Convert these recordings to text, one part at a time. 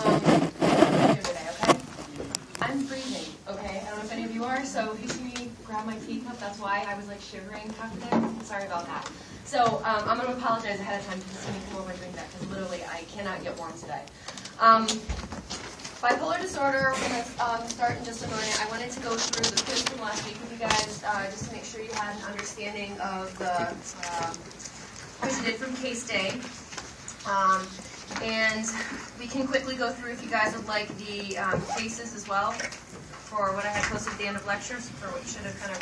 here today, okay? I'm freezing, okay? I don't know if any of you are, so if you see me grab my teacup, that's why I was like shivering half the day. Sorry about that. So I'm going to apologize ahead of time to see me come over and drink that, because literally I cannot get warm today. Bipolar disorder, we're going to start in just a moment. I wanted to go through the quiz from last week with you guys, just to make sure you had an understanding of the quiz you did from case day. And we can quickly go through, if you guys would like, the cases as well for what I had posted at the end of lectures for what you should have kind of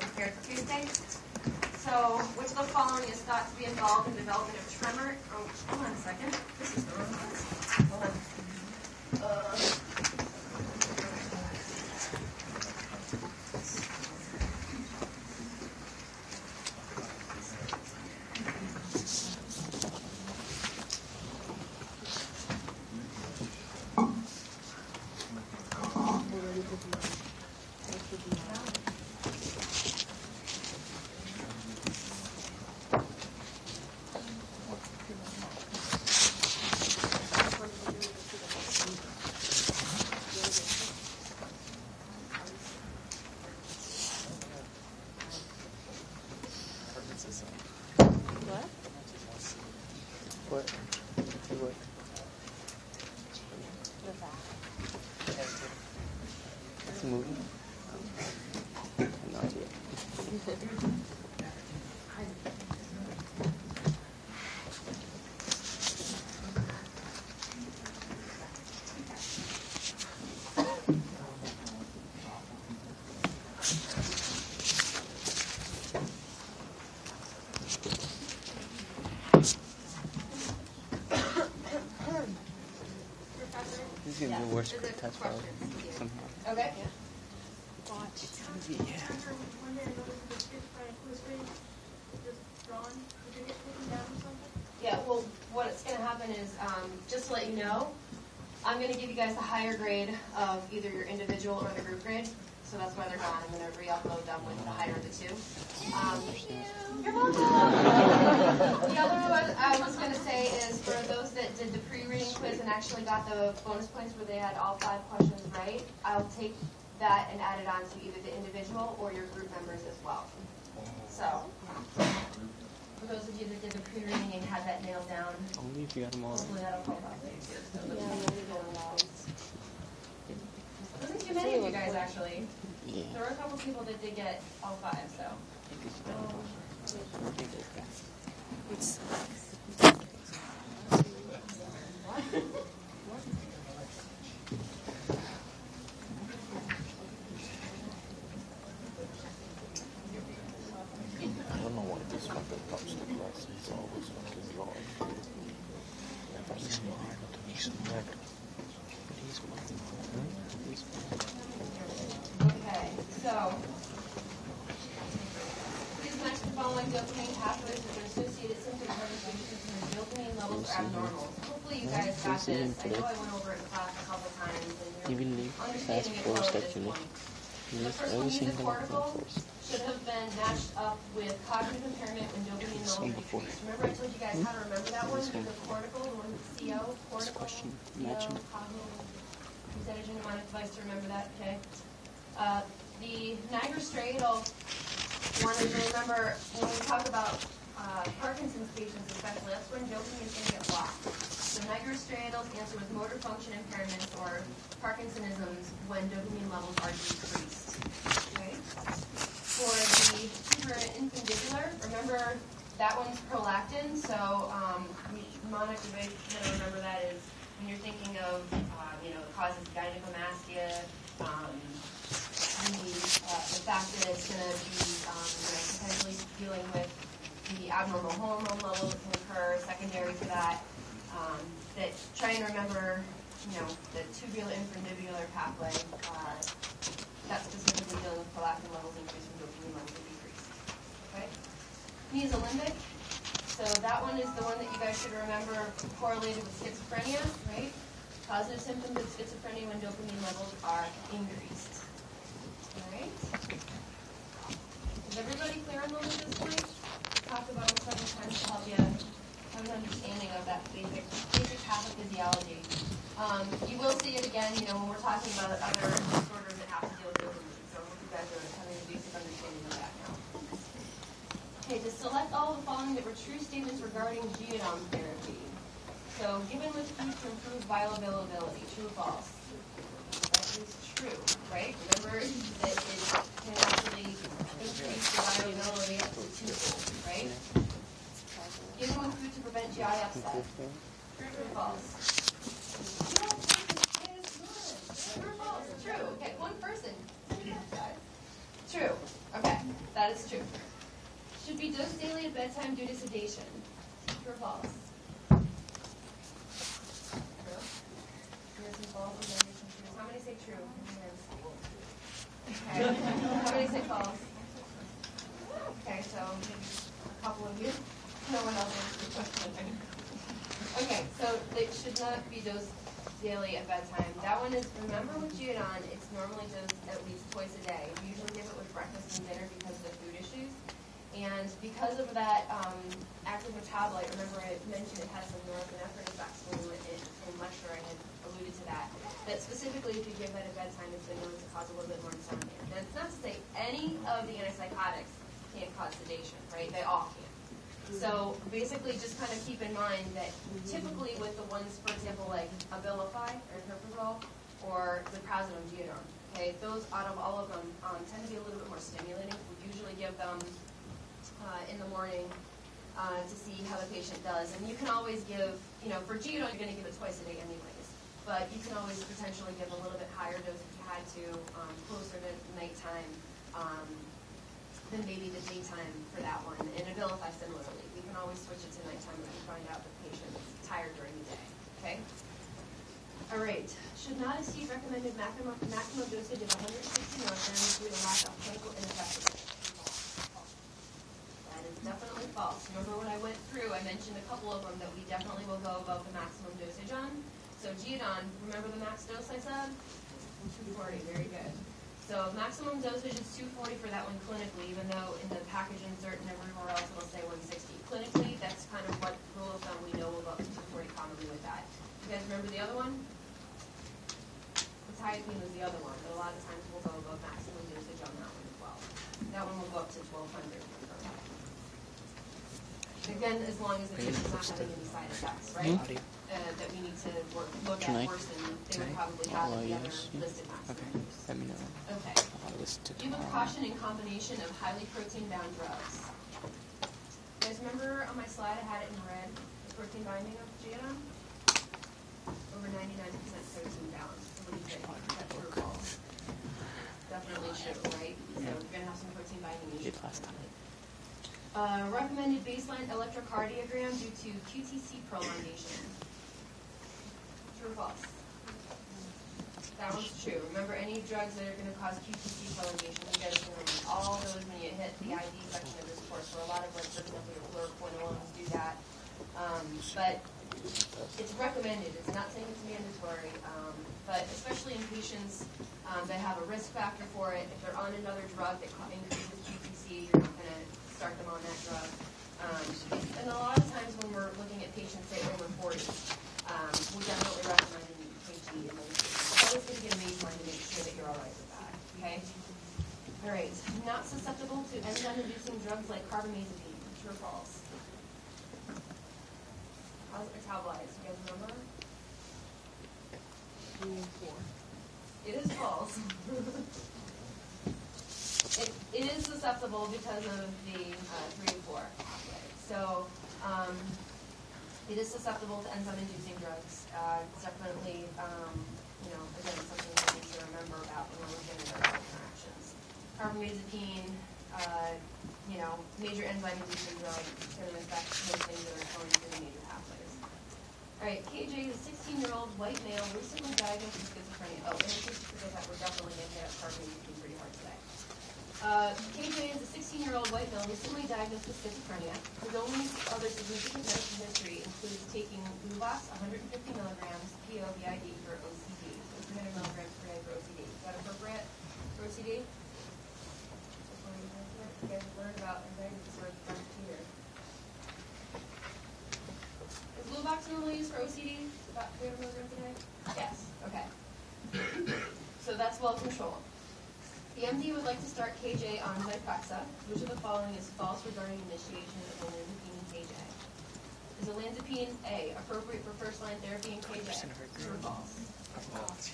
prepared for case day. So, which of the following is thought to be involved in the development of tremor? Oh, hold on a second. This is the wrong one. Hold on. This is going to be the worst test probably. Somehow. Okay. Watch. It's going to be, yeah. Yeah, well, what's going to happen is, just to let you know, I'm going to give you guys the higher grade of either your individual or the group grade. So that's why they're gone. I'm going to re-upload them with the higher of the two. You're welcome. The other one I was going to say is for those that did the pre-reading quiz and actually got the bonus points where they had all 5 questions right, I'll take that and add it on to either the individual or your group members as well. So, for those of you that did the pre-reading and had that nailed down, only if you got them all. Hopefully that'll help out there too. So wasn't too many of you guys actually. Yeah. There were a couple people that did get all 5, so. It's I don't know why this fucking pops the glass is always fucking drawing. Okay, so please match the following dopamine pathways with their associated symptoms or indications when dopamine levels are abnormal. Hopefully you guys got this. I know I went over it in class a couple times and you're understanding it well at this point. The first one, music cortical, should have been matched up with cognitive impairment when dopamine levels decrease. Remember I told you guys how to remember that one? The cortical, the one with CO, cortical, CO, cognitive. You said as your mnemonic device to remember that, okay? The nigrostriatal one is to remember when we talk about Parkinson's patients especially, that's when dopamine is going to get blocked. So nigrostriatals answer with motor function impairments or Parkinsonisms when dopamine levels are decreased. Okay? For the superinfundibular, remember that one's prolactin, so mnemonic device to remember that is when you're thinking of the causes of gynecomastia, the fact that it's going to be potentially dealing with the abnormal hormone levels that can occur secondary to that. That try and remember, the tubuloinfundibular pathway that's specifically dealing with prolactin levels increased when dopamine levels are decreased. Okay. Mesolimbic. So that one is the one that you guys should remember correlated with schizophrenia, right? Positive symptoms of schizophrenia when dopamine levels are increased. All right. Is everybody clear on those at this point? Talked about them several times to help you have an understanding of that basic pathophysiology. You will see it again, when we're talking about other disorders that have to deal with dopamine. So I hope you guys are having a basic understanding of that now. Okay, to select all of the following that were true statements regarding geodon therapy. So, given with food to improve bioavailability, true or false? That is true, right? Remember that it can actually increase the bioavailability up to twofold, right? Given with food to prevent GI upset. True or false? True or false? True. Okay, one person. True. Okay, that is true. Should be dosed daily at bedtime due to sedation. True or false? True. Here's some false and then some true. How many say true? Okay. How many say false? Okay, so a couple of you. No one else answered the question. Okay, so they should not be dosed daily at bedtime. That one is, remember with geodon, it's normally dosed at least twice a day. We usually give it with breakfast and dinner because of the food issues. And because of that active metabolite, remember I mentioned it has some norepinephrine effects when we went in lecture, I had alluded to that. That specifically if you give that at bedtime, it's been known to cause a little bit more insomnia. Now it's not to say any of the antipsychotics can't cause sedation, right? They all can. So basically just kind of keep in mind that typically with the ones, for example, like Abilify or Interprazole or the Prazodone geodon, okay, those out of all of them tend to be a little bit more stimulating. We usually give them in the morning to see how the patient does. And you can always give, for geodon you're going to give it twice a day anyways, but you can always potentially give a little bit higher dose if you had to, closer to nighttime. Than maybe the daytime for that one. And Abilify similarly. We can always switch it to nighttime if we find out the patient's tired during the day. Okay? All right. Should not exceed recommended maximum dosage of 160 milligrams due to lack of clinical ineffectiveness. That is definitely false. Remember when I went through, I mentioned a couple of them that we definitely will go above the maximum dosage on. So geodon, remember the max dose I said? 240. Very good. So maximum dosage is 240 for that one clinically, even though in the package insert and everywhere else it'll say 160. Clinically, that's kind of what rule of thumb we know will go up to 240 commonly with that. You guys remember the other one? Thiazine was the other one, but a lot of times we'll go above maximum dosage on that one as well. That one will go up to 1200. Again, as long as the patient's not having any side effects, right? That we need to look at worse than they would probably have if the other listed maximum dose. Let me know. Okay. Give with caution in combination of highly protein-bound drugs. You guys remember on my slide I had it in red, the protein binding of geodon? Over 99% protein bound. So what do you think? Is that true or false? Definitely true, right? So you're going to have some protein binding issues. Recommended baseline electrocardiogram due to QTC prolongation. True or false? That one's true. Remember, any drugs that are going to cause QTC prolongation, you guys can remember all those when you hit the ID section of this course. For a lot of, like, for example, your fluoroquinolones do that. But it's recommended. It's not saying it's mandatory. But especially in patients that have a risk factor for it, if they're on another drug that increases QTC, you're not going to start them on that drug. And a lot of times when we're looking at patients, say, over 40, we definitely recommend an EKG in those patients. Always going to get a baseline to make sure that you're all right with that, okay? All right, not susceptible to enzyme-inducing drugs like carbamazepine. True or false? How's it metabolized? You guys remember? 3 and 4. It is false. It is susceptible because of the 3 and 4 pathway. So it is susceptible to enzyme-inducing drugs. It's definitely, again, something that we need to remember about when we're looking at our interactions. Carbamazepine, major enzyme-inducing drug, is going to affect most things that are going through the major pathways. All right, KJ is a 16-year-old white male recently diagnosed with schizophrenia. Oh, and in case you forget that, we're definitely going to hit up carbamazepine pretty hard today. KJ is a 16-year-old white male recently diagnosed with schizophrenia. His only other significant medical history includes taking Luvox 150 milligrams PO/BID for OCD, 300 milligrams per day for OCD. Is that appropriate for OCD? You guys have learned about anxiety disorder for 2 years. Is Luvox normally used for OCD? About 300 milligrams a day? that's well controlled. The MD would like to start KJ on Zyprexa. Which of the following is false regarding initiation of olanzapine in KJ? Is olanzapine A, appropriate for first-line therapy in KJ? True or false?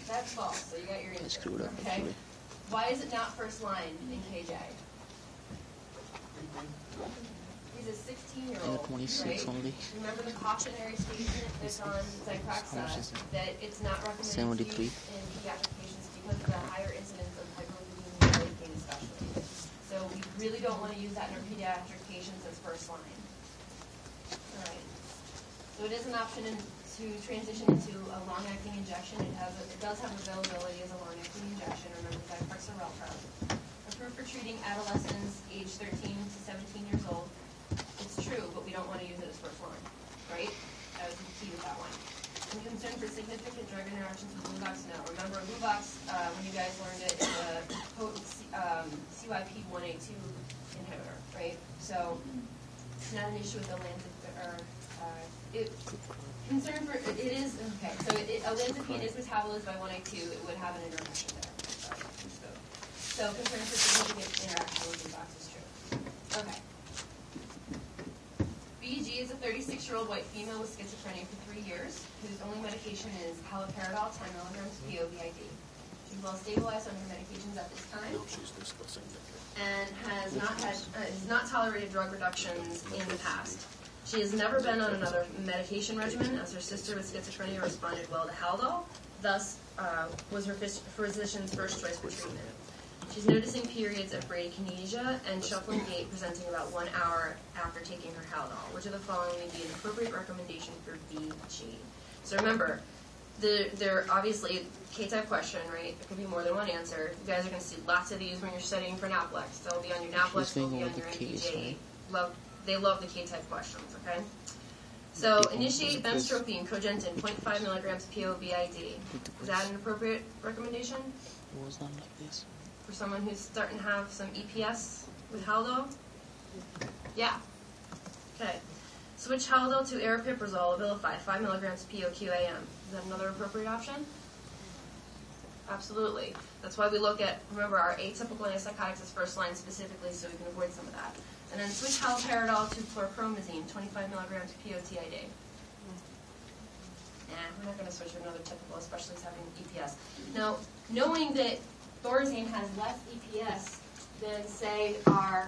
That's false, so you got your answer. Okay. Why is it not first-line in KJ? He's a 16-year-old, 26 right? only. Remember the cautionary statement that's on Zyprexa that it's not recommended to use in pediatric patients because of the higher incidence of hyperlipidemia and weight gain especially. So we really don't want to use that in our pediatric patients as first line. All right. So it is an option to transition into a long-acting injection. It does have availability as a long-acting injection. Remember Zyprexa Relprevv. Approved for treating adolescents age 13 to 17 years old. It's true, but we don't want to use it as first line, right? That was the key with that one. I'm concerned for significant drug interactions with Luvox. No. Remember Luvox, when you guys learned it, is a potent CYP1A2 inhibitor, right? So it's not an issue with concern for it is okay. So olanzapine is metabolized by 1A2. It would have an interaction there. So concern for significant interaction with Luvox is true. Okay. BG is a 36-year-old white female with schizophrenia for 3 years, whose only medication is haloperidol 10 milligrams POBID. She's well stabilized on her medications at this time, and has not tolerated drug reductions in the past. She has never been on another medication regimen, as her sister with schizophrenia responded well to Haldol, thus was her physician's first choice for treatment. She's noticing periods of bradykinesia and shuffling gait presenting about 1 hour after taking her Haldol. Which of the following would be an appropriate recommendation for BG? So remember, they're obviously K-type question, right? There could be more than one answer. You guys are going to see lots of these when you're studying for NAPLEX. They'll be on your NAPLEX, they'll be on your NPJ. They love the K-type questions, okay? So initiate benztropine, cogentin, 0.5 milligrams POBID. Is that an appropriate recommendation? It was not like this. For someone who's starting to have some EPS with Haldol? Yeah. Okay. Switch Haldol to aripiprazole, Abilify, 5 milligrams POQAM. Is that another appropriate option? Absolutely. That's why we look at, remember, our atypical antipsychotics as first line specifically so we can avoid some of that. And then switch haloperidol to chlorpromazine, 25 milligrams POTID. We're not going to switch to another typical, especially as having EPS. Now, knowing that Thorazine has less EPS than, say, our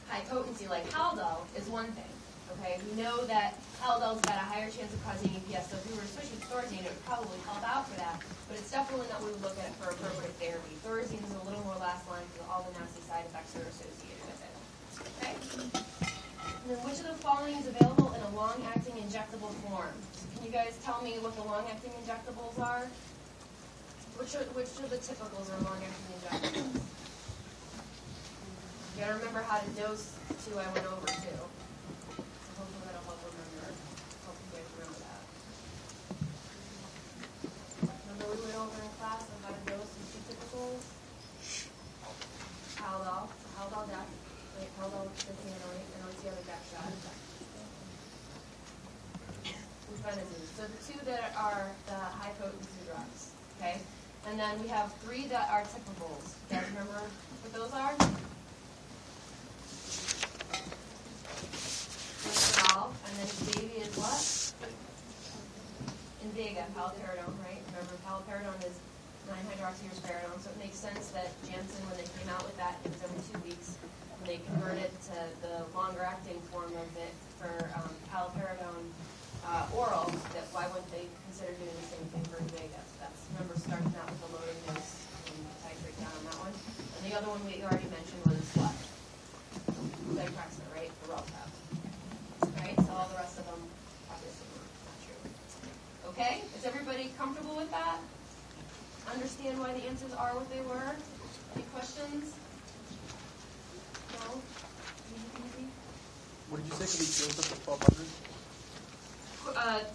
high potency like Haldol is one thing. Okay, we know that Haldol's got a higher chance of causing EPS, so if we were switching to Thorazine, it would probably help out for that. But it's definitely not what we would look at for appropriate therapy. Thorazine is a little more last line because of all the nasty side effects that are associated with it. Okay. And then which of the following is available in a long-acting injectable form? So can you guys tell me what the long-acting injectables are? Which of the typicals are long-acting injectables? You gotta remember how to dose too. I went over too. So hopefully that'll help remember. Hope you guys remember that. Remember we went over in class on how to dose and two typicals. Haldol, dex. Wait, Haldol, and what's the other dex shot? Fluphenazine. So the two that are the high potency drugs. Okay. And then we have 3 that are typicals. You guys remember what those are? And then baby is what? Invega, paliperidone, right? Remember, paliperidone is 9-hydroxyrisperidone, so it makes sense that Janssen, when they came out with that, it was every 2 weeks. When they converted to the longer-acting form of it for paliperidone oral, that why wouldn't they consider doing the same thing for Invega? So that's, remember, starting out with a loading dose and titrate down on that one. And the other one we already mentioned was what? Zyprexa, right? The Relprevv. Right? So all the rest of them, obviously, not true. Okay? Is everybody comfortable with that? Understand why the answers are what they were? Any questions? No? Easy? What did you say? Can we dose up to 1,200?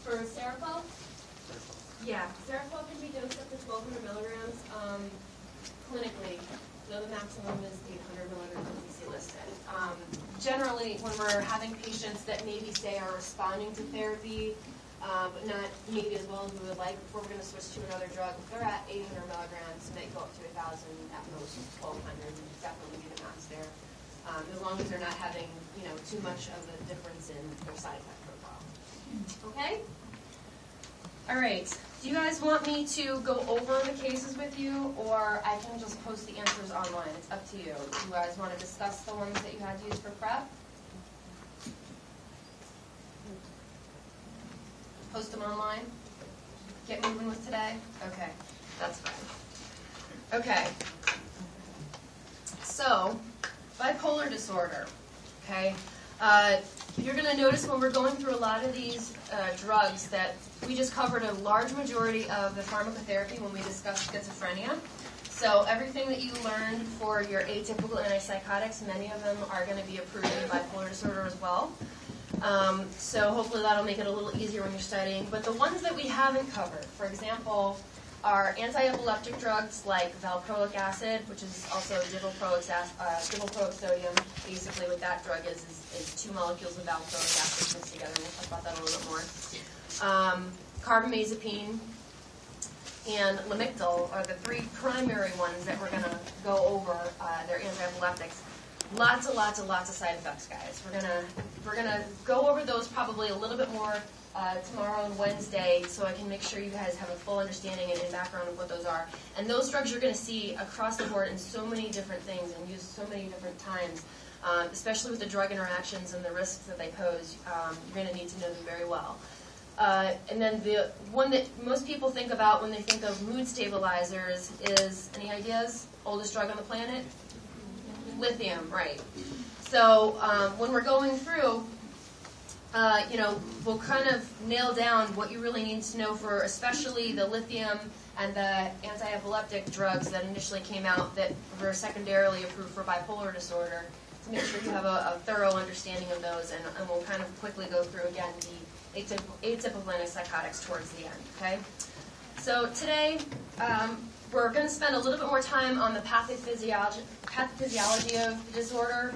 For Seroquel? Yeah. Seroquel can be dosed up to 1,200 milligrams clinically. So the maximum is 800 milligrams as we see listed. Generally, when we're having patients that maybe say are responding to therapy, but not maybe as well as we would like before we're going to switch to another drug. If they're at 800 milligrams, it might go up to 1,000, at most 1,200, and definitely be the max there. As long as they're not having, too much of a difference in their side effect profile. Okay? All right. Do you guys want me to go over the cases with you, or I can just post the answers online? It's up to you. Do you guys want to discuss the ones that you had to use for prep? Post them online? Get moving with today? Okay, that's fine. Okay. So, bipolar disorder, okay? You're going to notice when we're going through a lot of these drugs that we just covered a large majority of the pharmacotherapy when we discussed schizophrenia. So everything that you learned for your atypical antipsychotics, many of them are going to be approved in bipolar disorder as well. So hopefully that'll make it a little easier when you're studying. But the ones that we haven't covered, for example, are anti-epileptic drugs like valproic acid, which is also divalproic sodium. Basically what that drug is 2 molecules of valproic acid mixed together. We'll talk about that a little bit more. Carbamazepine and Lamictal are the 3 primary ones that we're going to go over. They're anti-epileptics. Lots of side effects, guys. We're gonna go over those probably a little bit more tomorrow and Wednesday, so I can make sure you guys have a full understanding and background of what those are. And those drugs you're going to see across the board in so many different things and used so many different times, especially with the drug interactions and the risks that they pose. You're going to need to know them very well. And then the one that most people think about when they think of mood stabilizers is, any ideas? Oldest drug on the planet? Lithium, right. So when we're going through, we'll kind of nail down what you really need to know for especially the lithium and the anti-epileptic drugs that initially came out that were secondarily approved for bipolar disorder, to make sure you have a thorough understanding of those, and we'll kind of quickly go through again the atypical antipsychotics towards the end, okay? So today, we're going to spend a little bit more time on the pathophysiology of the disorder,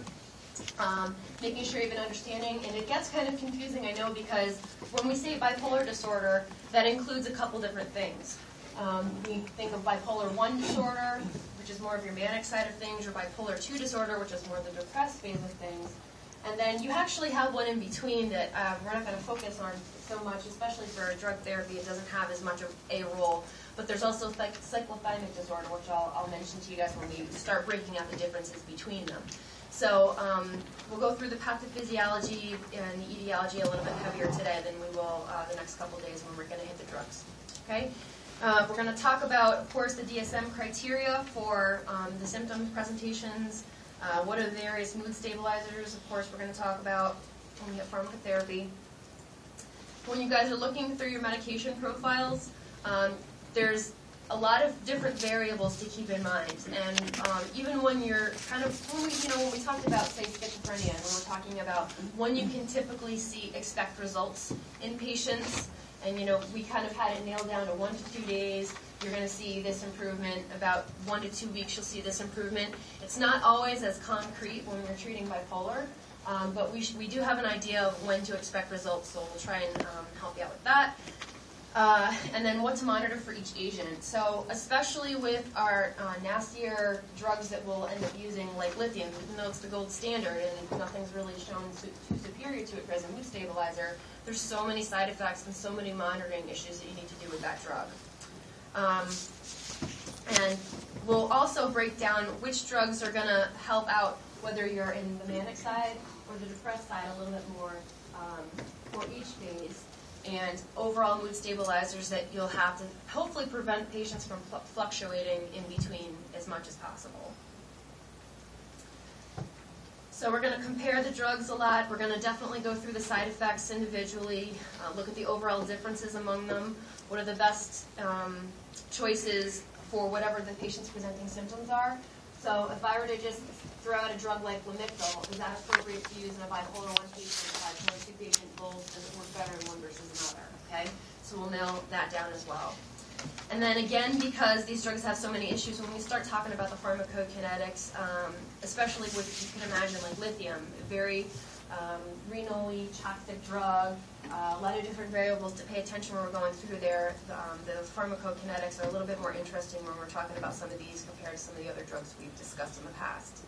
making sure you have an understanding. And it gets kind of confusing, I know, because when we say bipolar disorder, that includes a couple different things. We think of bipolar 1 disorder, which is more of your manic side of things, or bipolar 2 disorder, which is more the depressed phase of things. And then you actually have one in between that we're not going to focus on so much, especially for drug therapy. It doesn't have as much of a role. But there's also cyclothymic disorder, which I'll mention to you guys when we start breaking out the differences between them. So we'll go through the pathophysiology and the etiology a little bit heavier today than we will the next couple days when we're going to hit the drugs. Okay? We're going to talk about, of course, the DSM criteria for the symptom presentations. What are the various mood stabilizers? Of course, we're going to talk about when we have pharmacotherapy. When you guys are looking through your medication profiles, there's a lot of different variables to keep in mind. And even when you're kind of, when we talked about, say, schizophrenia, and when we're talking about when you can typically expect results in patients, and we kind of had it nailed down to 1 to 2 days. You're going to see this improvement. About 1 to 2 weeks, you'll see this improvement. It's not always as concrete when we're treating bipolar, but we do have an idea of when to expect results, so we'll try and help you out with that. And then what to monitor for each agent. So especially with our nastier drugs that we'll end up using, like lithium, even though it's the gold standard and nothing's really shown too superior to it as a mood stabilizer, there's so many side effects and so many monitoring issues that you need to do with that drug. And we'll also break down which drugs are going to help out, whether you're in the manic side or the depressed side, a little bit more for each phase. And overall mood stabilizers that you'll have to hopefully prevent patients from fluctuating in between as much as possible. So we're going to compare the drugs a lot. We're going to definitely go through the side effects individually, look at the overall differences among them, what are the best choices for whatever the patient's presenting symptoms are. So if I were to just throw out a drug like Lamictal, is that appropriate to use in a bipolar 1 patient, bipolar 2 patient, both? Does it work better in one versus another? Okay, so we'll nail that down as well. And then again, because these drugs have so many issues, when we start talking about the pharmacokinetics, especially with, you can imagine, like lithium, very renally toxic drug, a lot of different variables to pay attention when we're going through there. The pharmacokinetics are a little bit more interesting when we're talking about some of these compared to some of the other drugs we've discussed in the past.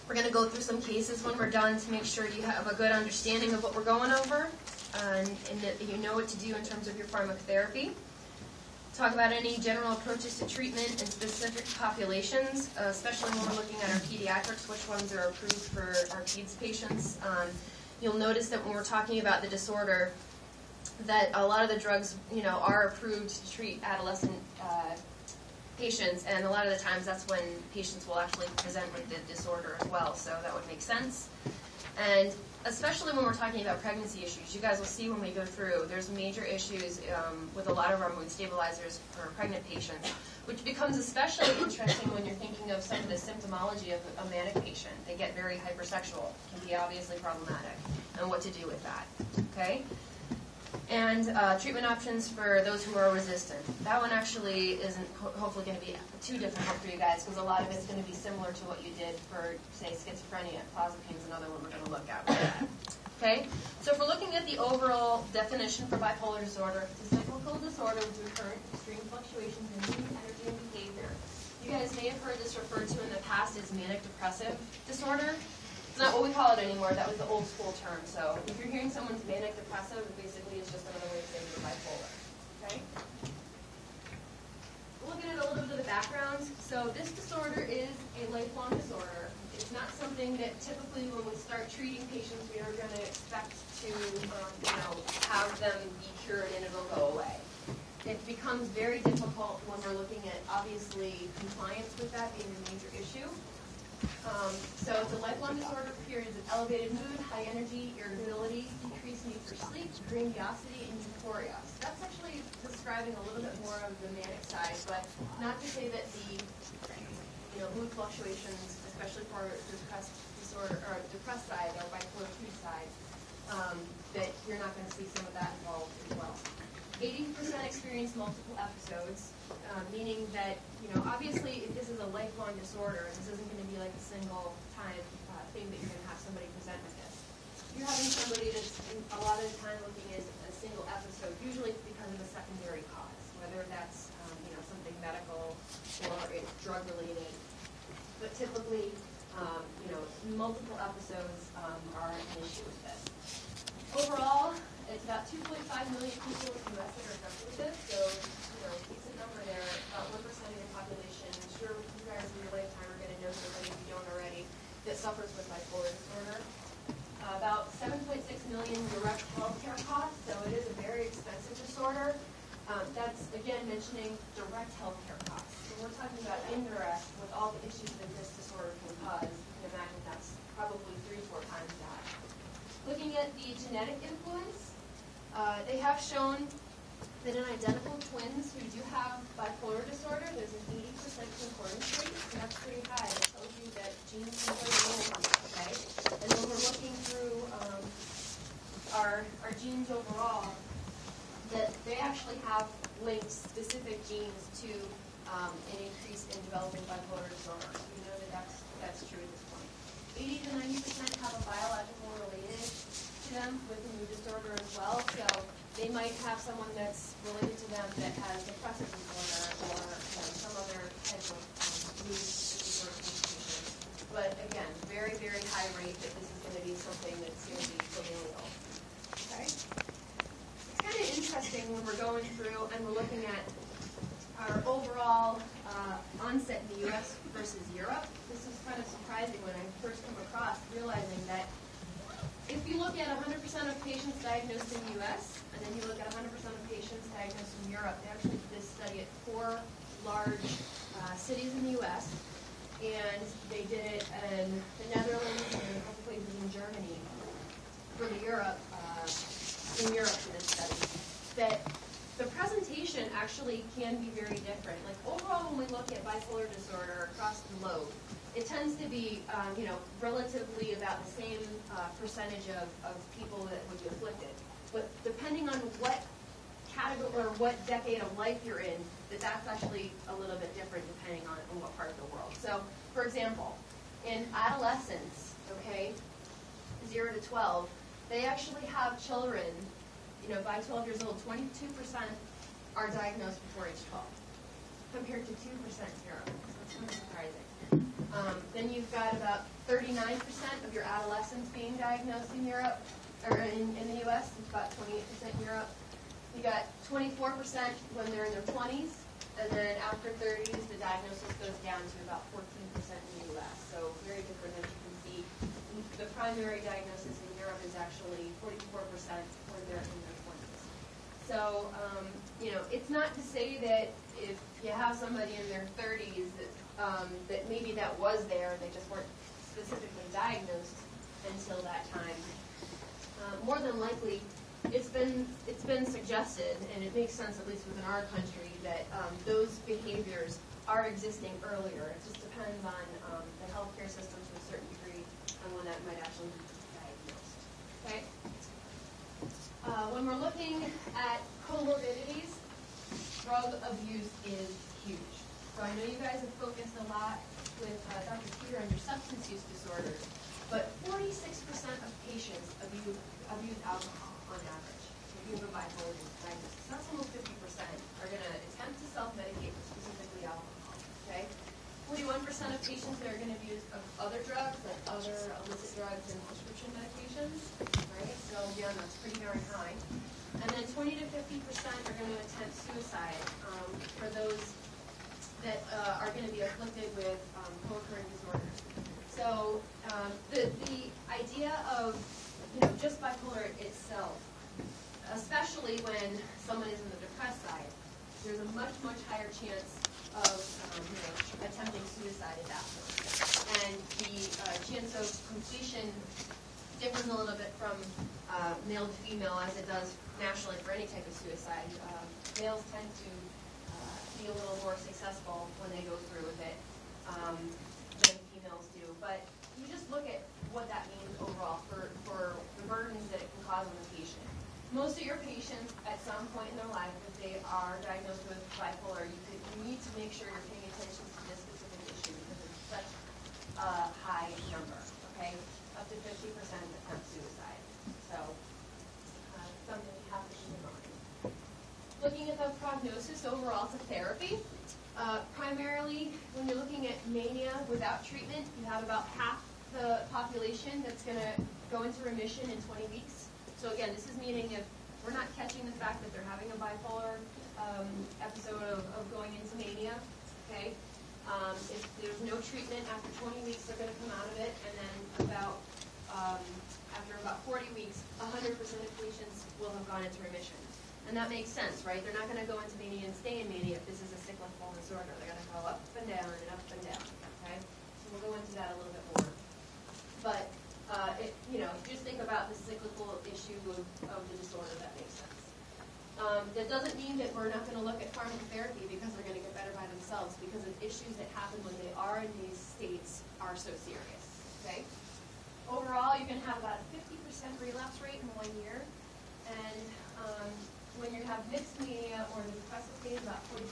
We're going to go through some cases when we're done to make sure you have a good understanding of what we're going over and that you know what to do in terms of your pharmacotherapy. Talk about any general approaches to treatment in specific populations, especially when we're looking at our pediatrics, which ones are approved for our peds patients. You'll notice that when we're talking about the disorder, that a lot of the drugs, are approved to treat adolescent patients, and a lot of the times that's when patients will actually present with the disorder as well, so that would make sense. And especially when we're talking about pregnancy issues, you guys will see when we go through, there's major issues with a lot of our mood stabilizers for pregnant patients, which becomes especially interesting when you're thinking of some of the symptomology of a manic patient. They get very hypersexual, can be obviously problematic, and what to do with that, okay? And treatment options for those who are resistant. That one actually isn't hopefully going to be too difficult for you guys because a lot of it's going to be similar to what you did for, say, schizophrenia. Clozapine is another one we're going to look at with that. Okay? So if we're looking at the overall definition for bipolar disorder, it's a cyclical disorder with recurrent extreme fluctuations in mood, energy, and behavior. You guys may have heard this referred to in the past as manic depressive disorder. It's not what we call it anymore. That was the old school term. So if you're hearing someone's manic depressive, it basically is just another way of saying you're bipolar. Okay? We'll look at it a little bit of the background. So this disorder is a lifelong disorder. It's not something that typically when we start treating patients we are going to expect to have them be cured and it'll go away. It becomes very difficult when we're looking at obviously compliance with that being a major issue. So it's a lifelong disorder for periods of elevated mood, high energy, irritability, decreased need for sleep, grandiosity, and euphoria. So that's actually describing a little bit more of the manic side, but not to say that the mood fluctuations, especially for depressed disorder or depressed side or bipolar 2 side, that you're not going to see some of that involved as well. 80% experience multiple episodes, meaning that, obviously if this is a lifelong disorder, this isn't going to be like a single time thing that you're going to have somebody present with this. You're having somebody that's a lot of the time looking at a single episode, usually it's because of a secondary cause, whether that's something medical or it's drug related. But typically, multiple episods are an issue with this. Overall, it's about 2.5 million people in the U.S. that are affected with this, so, decent number there, about 1% of your population. I'm sure you guys in your lifetime are going to know somebody, if you don't already, that suffers with bipolar disorder. About 7.6 million direct health care costs, so it is a very expensive disorder. That's, again, mentioning direct health care costs. So we're talking about indirect with all the issues that this disorder can cause. You can imagine that's probably 3-4 times that. Looking at the genetic influence, they have shown that in identical twins who do have bipolar disorder, there's an 80% concordance rate, and that's pretty high. It tells you that genes can play a role in this, okay? And when we're looking through our genes overall, that they actually have linked specific genes to an increase in developing bipolar disorder. So we know that that's true at this point. 80 to 90% have a biological related to them with a mood disorder as well. So they might have someone that's related to them that has depressive disorder or some other type of mood disorder condition. But again, very, very high rate that this is going to be something that's going to be familial. Okay? It's kind of interesting when we're going through and we're looking at our overall onset in the U.S. versus Europe. This is kind of surprising when I first come across realizing that if you look at 100% of patients diagnosed in the U.S. and then you look at 100% of patients diagnosed in Europe, they actually did this study at 4 large cities in the U.S. and they did it in the Netherlands and a couple places in Germany for the Europe for this study. That the presentation actually can be very different. Like overall, when we look at bipolar disorder across the globe, it tends to be, relatively about the same percentage of people that would be afflicted. But depending on what category or what decade of life you're in, that's actually a little bit different depending on what part of the world. So, for example, in adolescence, okay, 0 to 12, they actually have children, by 12 years old, 22% are diagnosed before age 12, compared to 2% in Europe. So it's kind of surprising. Then you've got about 39% of your adolescents being diagnosed in Europe, or in the U.S. It's about 28% in Europe. You got 24% when they're in their 20s, and then after 30s, the diagnosis goes down to about 14% in the U.S. So very different, as you can see. The primary diagnosis in Europe is actually 44% when they're in their 20s. So, it's not to say that if you have somebody in their 30s that maybe that was there, they just weren't specifically diagnosed until that time. More than likely, it's been suggested, and it makes sense, at least within our country, that those behaviors are existing earlier. It just depends on the healthcare system to a certain degree on when that might actually be diagnosed. Okay? When we're looking at comorbidities, drug abuse is huge. So I know you guys have focused a lot with Dr. Peter on your substance use disorders, but 46% of patients abuse alcohol on average. If you have a bipolar diagnosis, that's almost 50% are going to attempt to self-medicate with specifically alcohol. Okay, 41% of patients that are going to abuse of other drugs, like other illicit drugs and prescription medications. Right, so again, that's pretty darn high. And then 20 to 50% are going to attempt suicide for those that are going to be afflicted with co-occurring disorders. So the idea of just bipolar itself, especially when someone is on the depressed side, there's a much, much higher chance of attempting suicide at that point. And the chance of completion differs a little bit from male to female, as it does nationally for any type of suicide. Males tend to be a little more successful when they go through with it than females do. But you just look at what that means overall for the burdens that it can cause on the patient. Most of your patients, at some point in their life, if they are diagnosed with bipolar, you need to make sure you're paying attention to this specific issue because it's such a high number, okay? Up to 50% attempt suicide. So, something you have to keep in mind. Looking at the prognosis overall to therapy, primarily when you're looking at mania without treatment, you have about half the population that's going to go into remission in 20 weeks. So again, this is meaning if we're not catching the fact that they're having a bipolar episode of going into mania, okay? If there's no treatment, after 20 weeks they're going to come out of it, and then after about 40 weeks, 100% of patients will have gone into remission. And that makes sense, right? They're not going to go into mania and stay in mania if this is a cyclical disorder. They're going to go up and down and up and down, okay? So we'll go into that a little bit more. But, just think about the cyclical issue of the disorder. That makes sense. That doesn't mean that we're not going to look at pharmacotherapy because they're going to get better by themselves, because the issues that happen when they are in these states are so serious, okay? Overall, you're going to have about a 50% relapse rate in 1 year. And when you have mixed mania or the depressive state, about 45%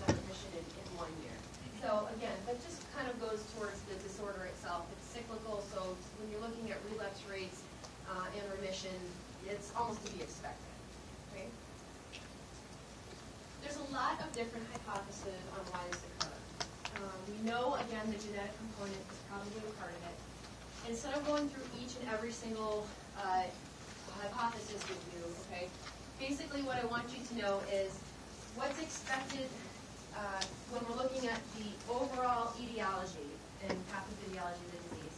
remission in 1 year. So again, that just kind of goes towards the disorder itself. It's cyclical, so when you're looking at relapse rates and remission, it's almost to be expected. Okay? There's a lot of different hypotheses on why this occurs. We know, again, the genetic component is probably a part of it. Instead of going through each and every single hypothesis with you, okay, basically what I want you to know is what's expected when we're looking at the overall etiology and pathophysiology of the disease,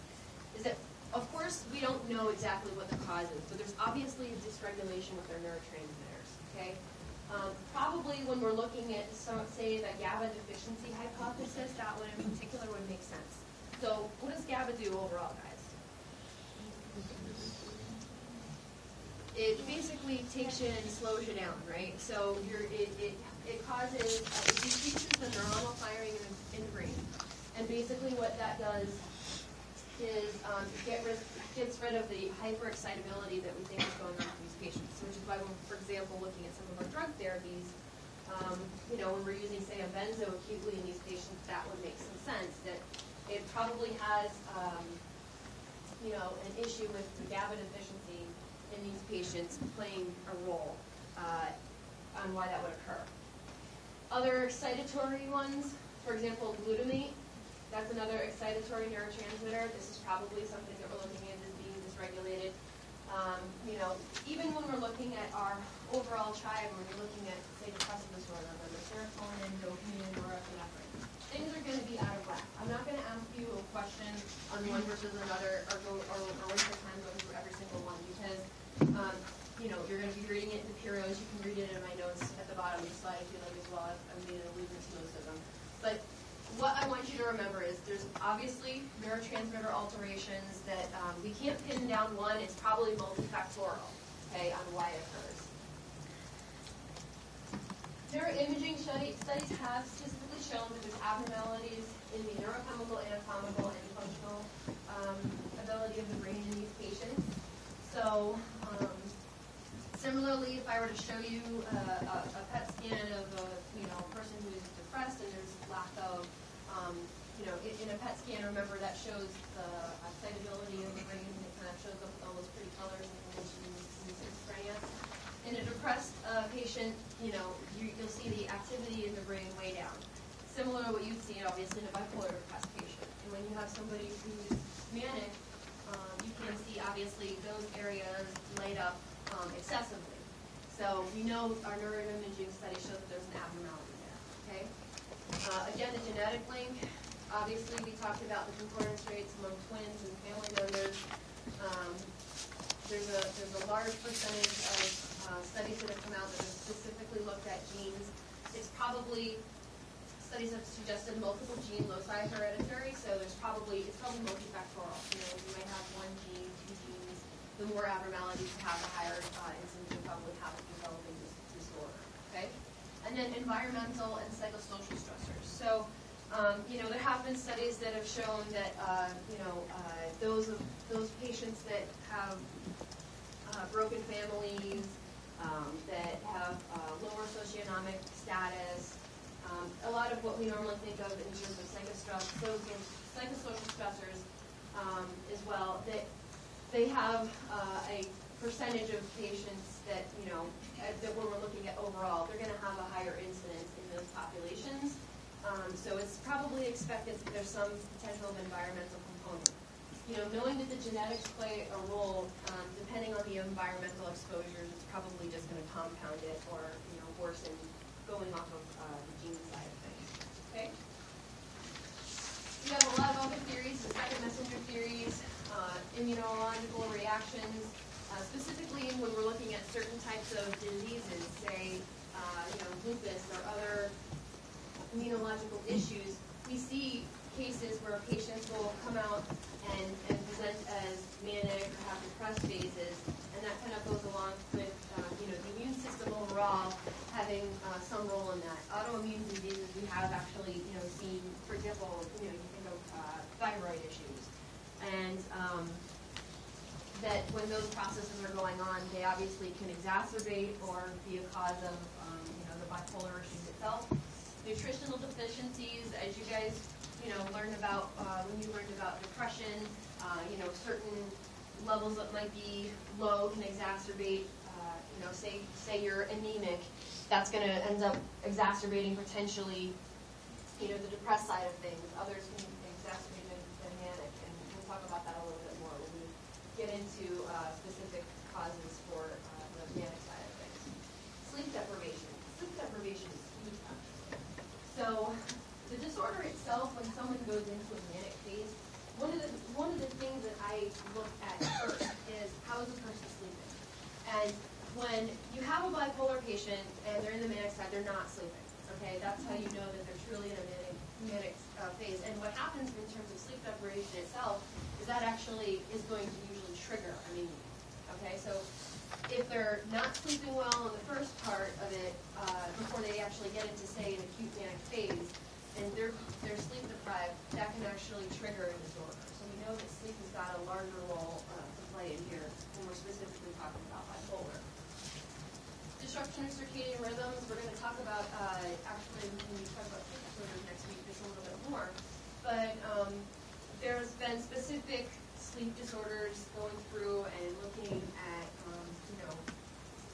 is that, of course, we don't know exactly what the cause is, but there's obviously a dysregulation with our neurotransmitters, okay? Probably when we're looking at, say, the GABA deficiency hypothesis, that one in particular would make sense. So what does GABA do overall, guys? It basically takes you and slows you down, right? So it causes, it decreases the neuronal firing in the brain. And basically what that does is gets rid of the hyperexcitability that we think is going on with these patients, which is why when, for example, looking at some of our drug therapies, when we're using, say, a benzo acutely in these patients, that would make some sense, that it probably has an issue with the GABA deficiency in these patients playing a role on why that would occur. Other excitatory ones, for example, glutamate. That's another excitatory neurotransmitter. This is probably something that we're looking at as being dysregulated. Even when we're looking at our overall triad, when we're looking at, say, depressive disorder, whether serotonin, dopamine, norepinephrine, things are going to be out of whack. I'm not going to ask you a question on one versus another or waste your time going through every single one because, you're going to be reading it in the Piros. You can read it in my notes at the bottom of the slide if you like as well. I'm going to allude to most of them. But what I want you to remember is there's obviously neurotransmitter alterations that we can't pin down one. It's probably multifactorial, okay, on why it occurs. Neuroimaging studies have statistically shown that there's abnormalities in the neurochemical, anatomical, and functional ability of the brain in these patients. So, similarly, if I were to show you a PET scan of a person who is depressed and there's lack of, in a PET scan, remember that shows the excitability of the brain. It kind of shows up with all those pretty colors and conditions in schizophrenia. In a depressed patient, you'll see the activity in the brain way down. Similar to what you'd see, obviously, in a bipolar depressed patient. And when you have somebody who's manic, you can see, obviously, those areas light up excessively. So we know our neuroimaging study shows that there's an abnormality there, okay? Again, the genetic link, obviously we talked about the concordance rates among twins and family members. There's a large percentage of studies that have come out that have specifically looked at genes. It's probably, studies have suggested multiple gene loci hereditary, so it's probably multifactorial. You might have one gene, two genes. The more abnormalities you have, the higher incidence you probably have of developing this disorder, okay? And then environmental and psychosocial stressors. So, there have been studies that have shown that, those patients that have broken families, that have lower socioeconomic status, a lot of what we normally think of in terms of psychosocial stressors as well, that they have a percentage of patients that, that when we're looking at overall, they're going to have a higher incidence in those populations. So it's probably expected that there's some potential of environmental component. Knowing that the genetics play a role, depending on the environmental exposures, it's probably just going to compound it or, worsen going off of the gene side of things. Okay? We have a lot of other theories, the second messenger theories, immunological reactions, specifically when we're looking at certain types of diseases, say, lupus or other immunological issues. We see cases where patients will come out and present as manic or have depressed phases, and that kind of goes along with the immune system overall having some role in that. Autoimmune diseases we have actually seen, for example, you think of thyroid issues, and that when those processes are going on, they obviously can exacerbate or be a cause of the bipolar issues itself. Nutritional deficiencies, as you guys learned about when you learned about depression, certain levels that might be low can exacerbate. Say you're anemic, that's going to end up exacerbating potentially, the depressed side of things. Others can exacerbate the manic, and we'll talk about that a little bit more when we get into specific causes for the manic side of things. Sleep deprivation. Sleep deprivation is huge, actually. So the disorder itself, when someone goes into a manic phase, one of the things that I look at first is how is the person sleeping. And when you have a bipolar patient and they're in the manic side, they're not sleeping. Okay, that's how you know that they're truly in a manic phase. And what happens in terms of sleep deprivation itself is that actually is going to usually trigger anemia. Okay, so if they're not sleeping well in the first part of it, before they actually get into, say, an acute manic phase, and they're sleep deprived, that can actually trigger a disorder. So we know that sleep has got a larger role to play in here when we're specifically talking about bipolar. Disruption in circadian rhythms, we're going to talk about, actually when we talk about sleep disorders next week, just a little bit more. But there's been specific sleep disorders, going through and looking at,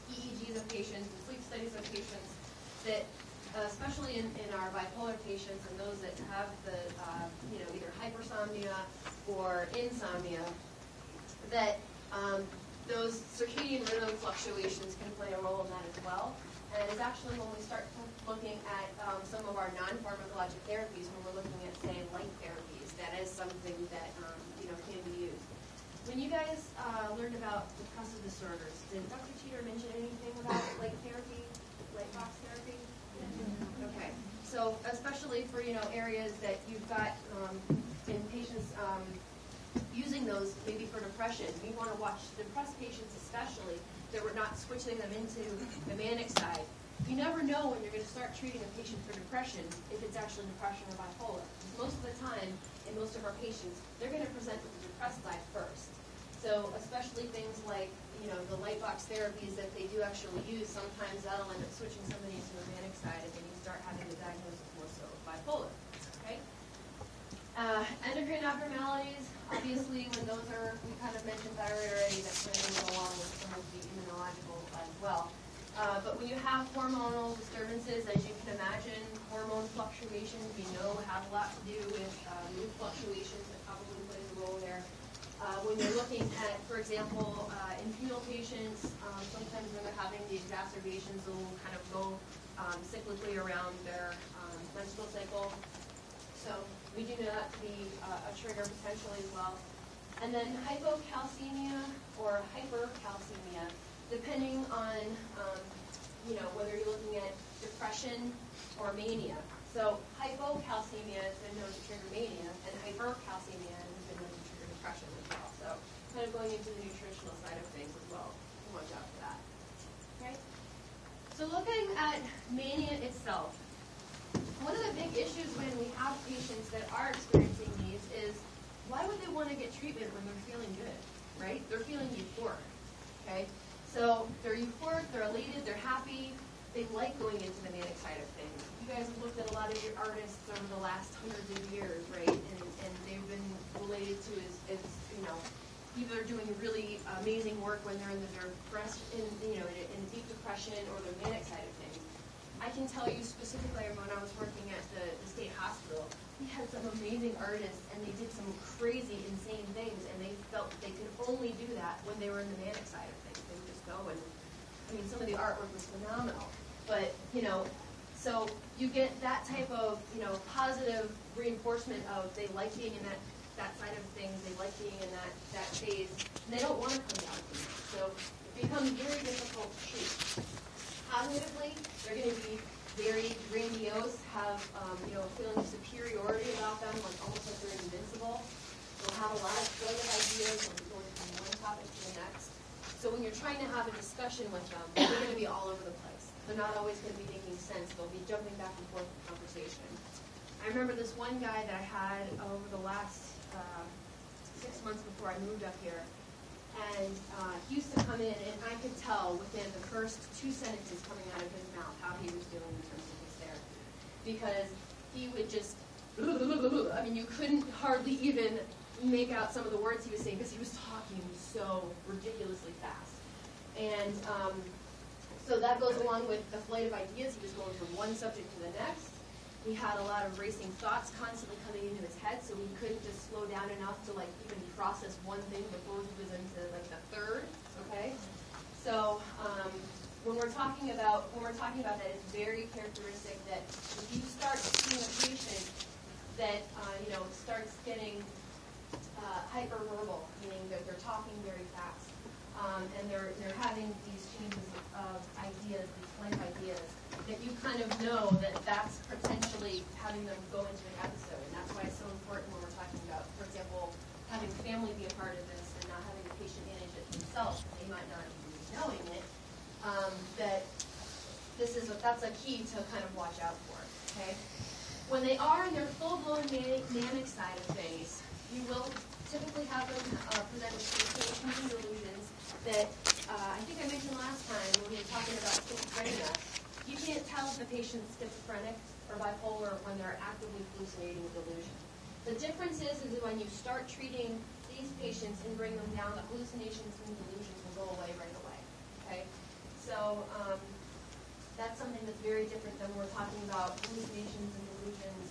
EEGs of patients and sleep studies of patients that, especially in our bipolar patients and those that have the, either hypersomnia or insomnia, that those circadian rhythm fluctuations can play a role in that as well. And it's actually when we start looking at some of our non-pharmacologic therapies, when we're looking at, say, light therapies, that is something that, can be used. When you guys learned about depressive disorders, did Dr. Cheater mention anything about light therapy, light box therapy? Okay. So especially for, areas that you've got in patients using those maybe for depression, you want to watch depressed patients especially that we're not switching them into the manic side. You never know when you're going to start treating a patient for depression if it's actually depression or bipolar. Most of the time, in most of our patients, they're going to present with the depressed side first. So especially things like, the light box therapies that they do actually use, sometimes that'll end up switching somebody into the manic side and then you start having the diagnosis more so of bipolar. Okay? Endocrine abnormalities, obviously when those are, we kind of mentioned thyroid already, that's going to go along with some of the immunological as well. But when you have hormonal disturbances, as you can imagine, hormone fluctuations, have a lot to do with mood fluctuations. That probably plays a role there. When you're looking at, for example, infusional patients, sometimes when they're having the exacerbations, they'll kind of go cyclically around their menstrual cycle. So we do know that to be a trigger potentially as well. And then hypocalcemia or hypercalcemia, depending on, whether you're looking at depression or mania. So hypocalcemia has been known to trigger mania, and hypercalcemia has been known to trigger depression as well. So kind of going into the nutritional side of things as well. Watch out for that. Okay? So looking at mania itself, one of the big issues when we have patients that are experiencing these is why would they want to get treatment when they're feeling good, right? They're feeling euphoric, okay? So they're euphoric, they're elated, they're happy, they like going into the manic side of things. You guys have looked at a lot of your artists over the last hundreds of years, right? And they've been related to as either doing really amazing work when they're in in deep depression or their manic side of things. I can tell you specifically when I was working at the state hospital, we had some amazing artists and they did some crazy, insane things, and they felt they could only do that when they were in the manic side of things. They would just go and, some of the artwork was phenomenal. But, so you get that type of, positive reinforcement of they like being in that side of things, they like being in that phase, and they don't want to come down from that. So it becomes very difficult to treat. Cognitively, they're going to be very grandiose, have a feeling of superiority about them, almost like they're invincible. They'll have a lot of exploitive ideas and going from one topic to the next. So when you're trying to have a discussion with them, they're going to be all over the place. They're not always going to be making sense. They'll be jumping back and forth in conversation. I remember this one guy that I had over the last 6 months before I moved up here. And he used to come in, and I could tell within the first 2 sentences coming out of his mouth how he was doing in terms of his therapy. Because he would just, you couldn't hardly even make out some of the words he was saying because he was talking so ridiculously fast. And so that goes along with the flight of ideas. He was going from one subject to the next. He had a lot of racing thoughts constantly coming into his head, so he couldn't just slow down enough to even process one thing before he was into the third. Okay, so when we're talking about that, it's very characteristic that if you start seeing a patient that starts getting hyperverbal, meaning that they're talking very fast, and they're having these changes of ideas, these life ideas, that you kind of know that that's potentially having them go into an episode. And that's why it's so important when we're talking about, for example, having family be a part of this and not having the patient manage it themselves. They might not even be knowing it. That's a key to kind of watch out for. Okay, when they are in their full-blown manic side of things, you will typically have them present with hallucinations and delusions that I think I mentioned last time when we were talking about schizophrenia. You can't tell if the patient's schizophrenic or bipolar when they're actively hallucinating with delusion. The difference is when you start treating the these patients and bring them down, the hallucinations and delusions will go away right away. Okay? So that's something that's very different than we're talking about hallucinations and delusions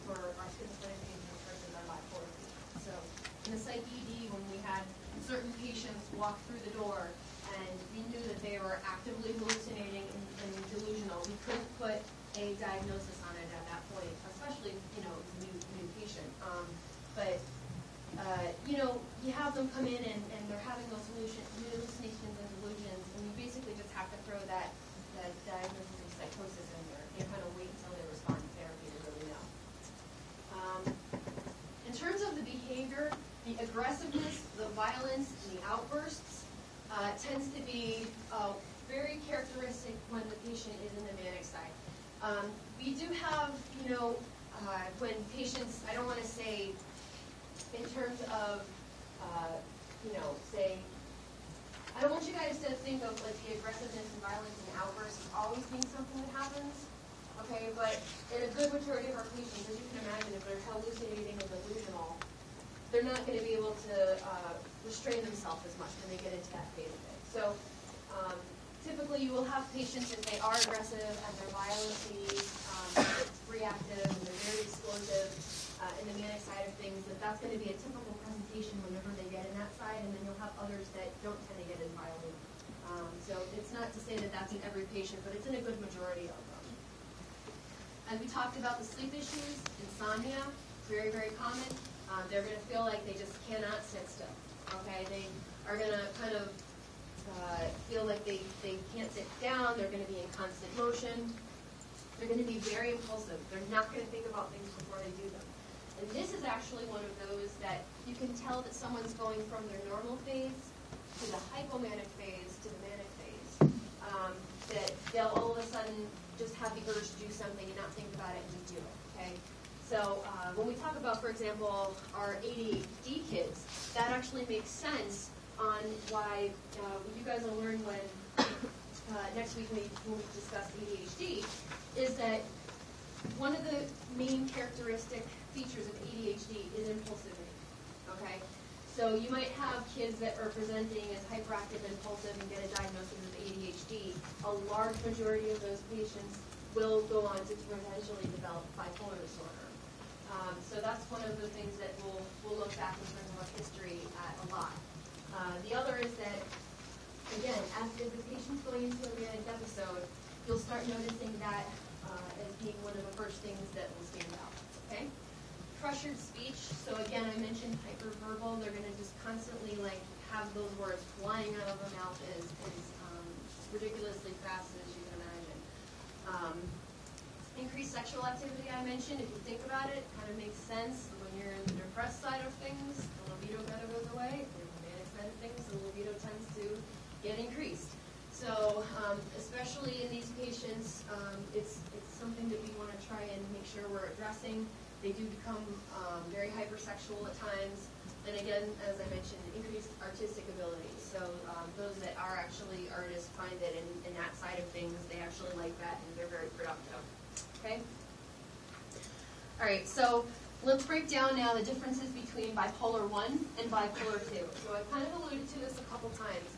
for our schizophrenic patients versus our bipolar patients. So in the psych ED, when we had certain patients walk through the door and we knew that they were actively hallucinating and delusional, we couldn't put a diagnosis on it at that point, especially, new patient. You have them come in and they're having those hallucinations and delusions, and you basically just have to throw that diagnosis of psychosis in there and kind of wait until they respond to therapy to really know. In terms of the behavior, the aggressiveness, the violence, and the outbursts tends to be very characteristic when the patient is in the manic side. We do have, when patients, I don't want to say in terms of, say, I don't want you guys to think of like the aggressiveness and violence and outbursts as always being something that happens, okay? But in a good majority of our patients, as you can imagine, if they're hallucinating or delusional, they're not going to be able to restrain themselves as much when they get into that phase of it. So typically you will have patients, if they are aggressive and they're violently reactive and they're very explosive in the manic side of things, that's going to be a typical presentation whenever they get in that side, and then you'll have others that don't tend to get as violent. So it's not to say that that's in every patient, but it's in a good majority of them. As we talked about the sleep issues, insomnia, very, very common. They're going to feel like they just cannot sit still. Okay, they are going to kind of feel like they can't sit down. They're going to be in constant motion. They're going to be very impulsive. They're not going to think about things before they do them. And this is actually one of those that you can tell that someone's going from their normal phase to the hypomanic phase to the manic phase. That they'll all of a sudden just have the urge to do something and not think about it and just do it. Okay. So when we talk about, for example, our ADHD kids, that actually makes sense on why you guys will learn when next week when we discuss ADHD, is that one of the main characteristic features of ADHD is impulsivity. Okay, so you might have kids that are presenting as hyperactive, impulsive, and get a diagnosis of ADHD. A large majority of those patients will go on to potentially develop bipolar disorder. So that's one of the things that we'll look back in terms of our history at a lot. The other is that, again, as the patient's going into a manic episode, you'll start noticing that as being one of the first things that will stand out. Okay? Pressured speech. So again, I mentioned hyperverbal. They're going to just constantly have those words flying out of their mouth as ridiculously fast as you can imagine. Increased sexual activity, I mentioned. If you think about it, kind of makes sense. When you're in the depressed side of things, the libido kind of goes away. If you're in the manic side of things, the libido tends to get increased. So especially in these patients, it's something that we want to try and make sure we're addressing. They do become very hypersexual at times. And again, as I mentioned, increased artistic ability. So those that are actually artists find that in that side of things, they actually like that and they're very productive. Okay? All right, so let's break down now the differences between bipolar 1 and bipolar 2. So I kind of alluded to this a couple times.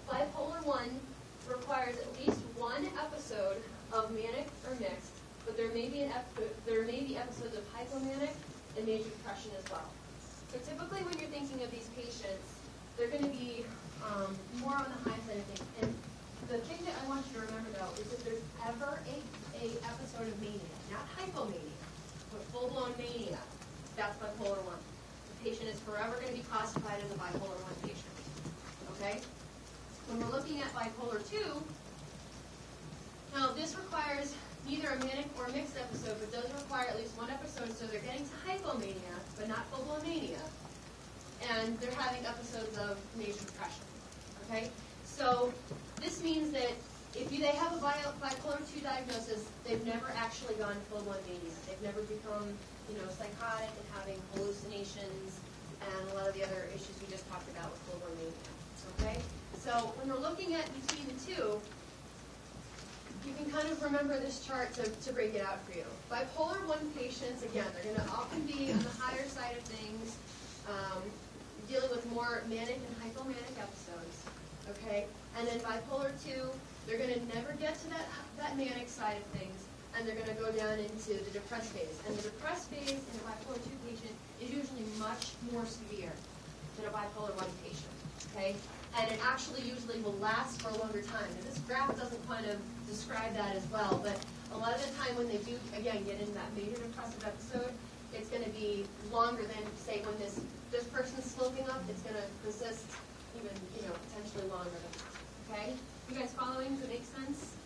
Bipolar 1 requires at least one episode of manic or mixed, but there may be episodes of hypomanic and major depression as well. So typically when you're thinking of these patients, they're going to be more on the high side of things. And the thing that I want you to remember, though, is if there's ever a episode of mania, not hypomania, but full-blown mania, that's bipolar 1. The patient is forever going to be classified as a bipolar 1 patient. Okay? When we're looking at bipolar 2, now this requires neither a manic or mixed episode, but does require at least one episode, so they're getting to hypomania, but not full-blown mania. And they're having episodes of major depression. Okay? So this means that if they have a bipolar 2 diagnosis, they've never actually gone full-blown mania. They've never become, psychotic and having hallucinations and a lot of the other issues we just talked about with full-blown mania. Okay? So when we're looking at between the two, you can kind of remember this chart to break it out for you. Bipolar 1 patients, again, they're going to often be on the higher side of things. dealing with more manic and hypomanic episodes, okay? And then bipolar 2, they're going to never get to that manic side of things, and they're going to go down into the depressed phase. And the depressed phase in a bipolar 2 patient is usually much more severe than a bipolar 1 patient, okay? And it actually usually will last for a longer time. And this graph doesn't kind of describe that as well, but a lot of the time when they do, again, get into that major depressive episode, it's going to be longer than, say, when this person's sloping up, it's going to persist even, potentially longer than that, okay? You guys following? Does it make sense?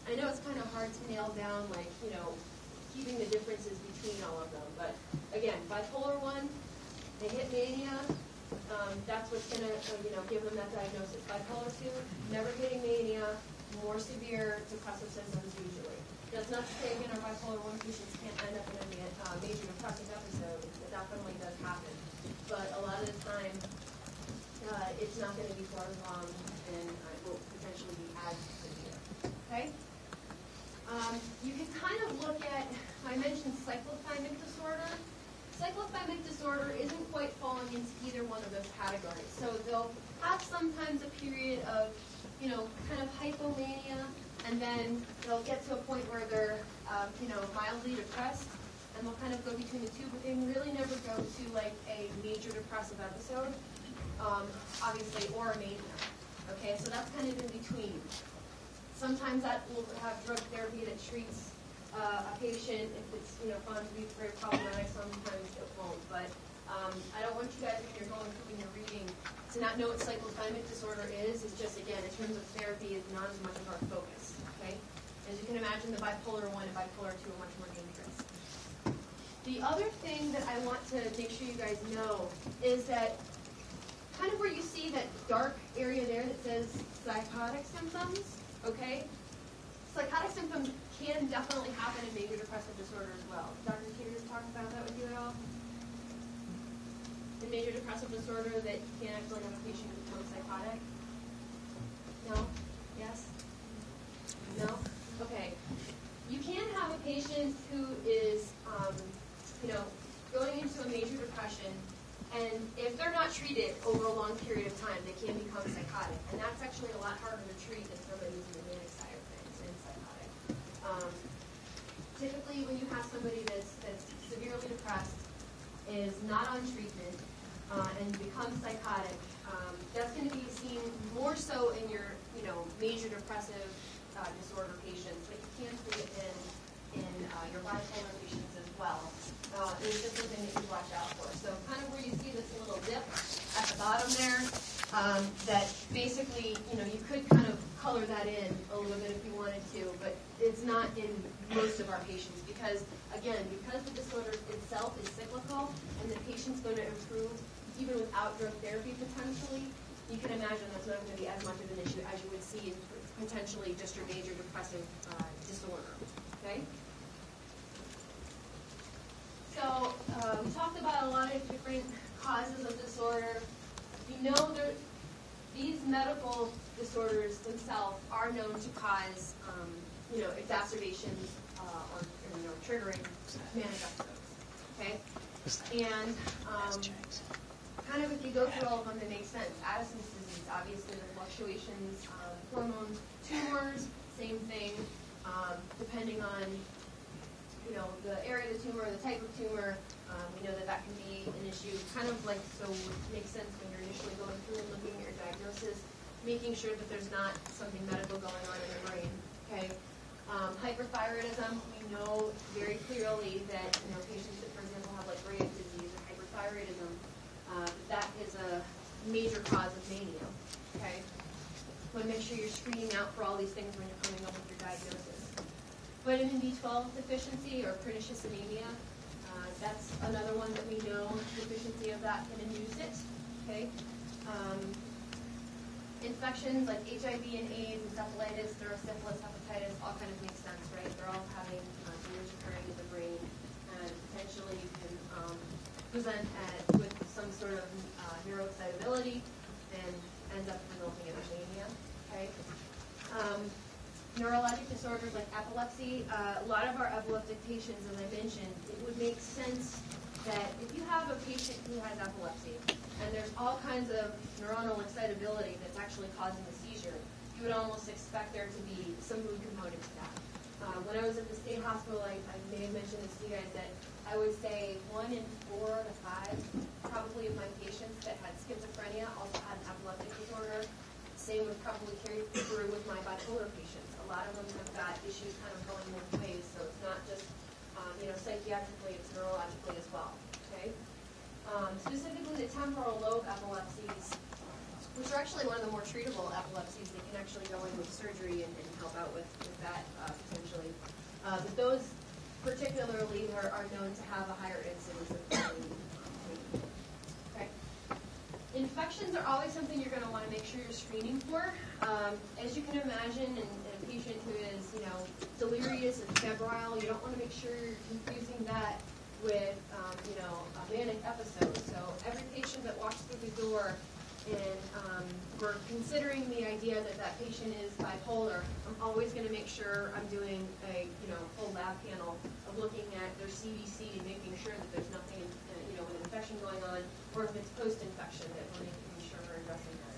I know it's kind of hard to nail down, like, keeping the differences between all of them, but again, bipolar 1, they hit mania, that's what's going to, give them that diagnosis. Bipolar 2, never hitting mania, more severe depressive symptoms usually. That's not to say, again, our bipolar 1 patients can't end up in a major depressive episode. It definitely does happen. But a lot of the time, it's not going to be far along, and it will potentially be as severe. Okay? You can kind of look at, I mentioned cyclothymic disorder. Cyclothymic disorder isn't quite falling into either one of those categories. So they'll have sometimes a period of, kind of hypomania, and then they'll get to a point where they're, mildly depressed, and they'll kind of go between the two, but they really never go to, like, a major depressive episode, obviously, or a mania. Okay, so that's kind of in between. Sometimes that will have drug therapy that treats a patient if it's, found to be very problematic. Sometimes it won't, but I don't want you guys, when you're going through and you're reading, to not know what cyclothymic disorder is. It's just, again, in terms of therapy, is not as much of our focus, okay? As you can imagine, the bipolar 1 and bipolar 2 are much more dangerous. The other thing that I want to make sure you guys know is that kind of where you see that dark area there that says psychotic symptoms, okay? Psychotic symptoms can definitely happen in major depressive disorder as well. Dr. Teeters talked about that with you at all? In major depressive disorder, that you can actually have a patient become psychotic? No? Yes? No? Okay. You can have a patient who is, going into a major depression, and if they're not treated over a long period of time, they can become psychotic. And that's actually a lot harder to treat than somebody who's in the manic side of things and psychotic. Typically, when you have somebody that's severely depressed, is not on treatment, and becomes psychotic, that's going to be seen more so in your, major depressive disorder patients, but you can see it in your bipolar patients as well. It's just something that you watch out for. So kind of where you see this little dip at the bottom there, that basically, you could kind of color that in a little bit if you wanted to, but it's not in most of our patients because, again, because the disorder itself is cyclical and the patient's going to improve even without drug therapy potentially, you can imagine that's not going to be as much of an issue as you would see in potentially just your major depressive disorder. Okay? So we talked about a lot of different causes of disorder. You know these medical disorders themselves are known to cause, exacerbations or triggering manic episodes. Okay? And kind of if you go through all of them, it makes sense. Addison's disease, obviously the fluctuations, hormones, tumors, same thing, depending on the area of the tumor, the type of tumor, we know that can be an issue. Kind of like, so it makes sense when you're initially going through and looking at your diagnosis, making sure that there's not something medical going on in your brain. Okay. Hyperthyroidism, we know very clearly that patients that, for example, have like Graves' disease or hyperthyroidism, that is a major cause of mania. Okay. Want to make sure you're screening out for all these things when you're coming up with your diagnosis. Vitamin B12 deficiency or pernicious anemia, that's another one that we know deficiency of that can induce it. Okay. Infections like HIV and AIDS, encephalitis, neurosyphilis, hepatitis, all kind of make sense, right? They're all having tumors occurring in the brain, and potentially you can present with some sort of neuroexcitability and ends up resulting in anemia. Okay. Neurologic disorders like epilepsy, a lot of our epileptic patients, as I mentioned, it would make sense that if you have a patient who has epilepsy, and there's all kinds of neuronal excitability that's actually causing the seizure, you would almost expect there to be some mood component to that. When I was at the state hospital, I may have mentioned this to you guys, that I would say 1 in 4 to 5 probably of my patients that had schizophrenia also had an epileptic disorder. Same would probably carry through with my bipolar patients. A lot of them have got issues kind of going both ways, so it's not just psychiatrically, it's neurologically as well. Okay. Specifically, the temporal lobe epilepsies, which are actually one of the more treatable epilepsies, they can actually go in with surgery and help out with that potentially. But those particularly are known to have a higher incidence of okay. Infections are always something you're going to want to make sure you're screening for. As you can imagine, in a patient who is, delirious and febrile, you don't want to make sure you're confusing that with, a manic episode. So every patient that walks through the door and we're considering the idea that that patient is bipolar, I'm always going to make sure I'm doing a full lab panel of looking at their CBC and making sure that there's nothing, an infection going on, or if it's post-infection that we're making sure we're addressing this.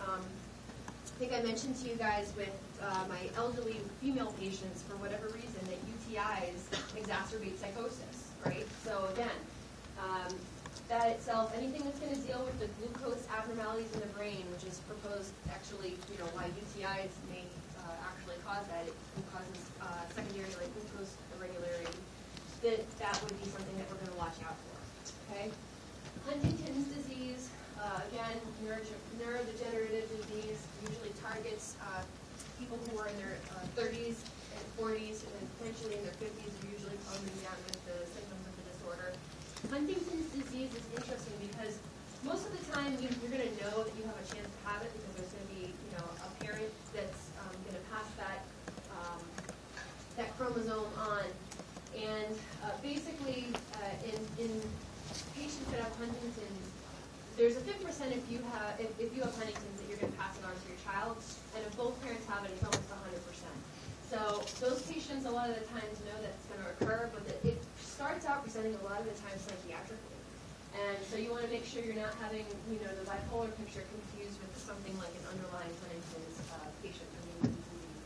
I think I mentioned to you guys with my elderly female patients, for whatever reason, that UTIs exacerbate psychosis, right? So again, that itself, anything that's going to deal with the glucose abnormalities in the brain, which is proposed actually, why UTIs may actually cause that. It causes secondary like glucose irregularity. That would be something that we're going to watch out for. Okay. Huntington's disease, again, neurodegenerative disease, usually targets people who are in their 30s and 40s, and then potentially in their 50s are usually coming down with the symptoms of the disorder. Huntington's disease is interesting because most of the time you're going to know that you have a chance to have it because there's going to be, a parent that's going to pass that chromosome on. And basically, in patients that have Huntington's, there's a 50% if you have Huntington's that you're going to pass it on to your child, and if both parents have it, it's almost 100%. So those patients, a lot of the times, know that it's going to occur, but it starts out presenting a lot of the time psychiatrically. And so you want to make sure you're not having, the bipolar picture confused with something like an underlying Huntington's patient with Huntington's disease.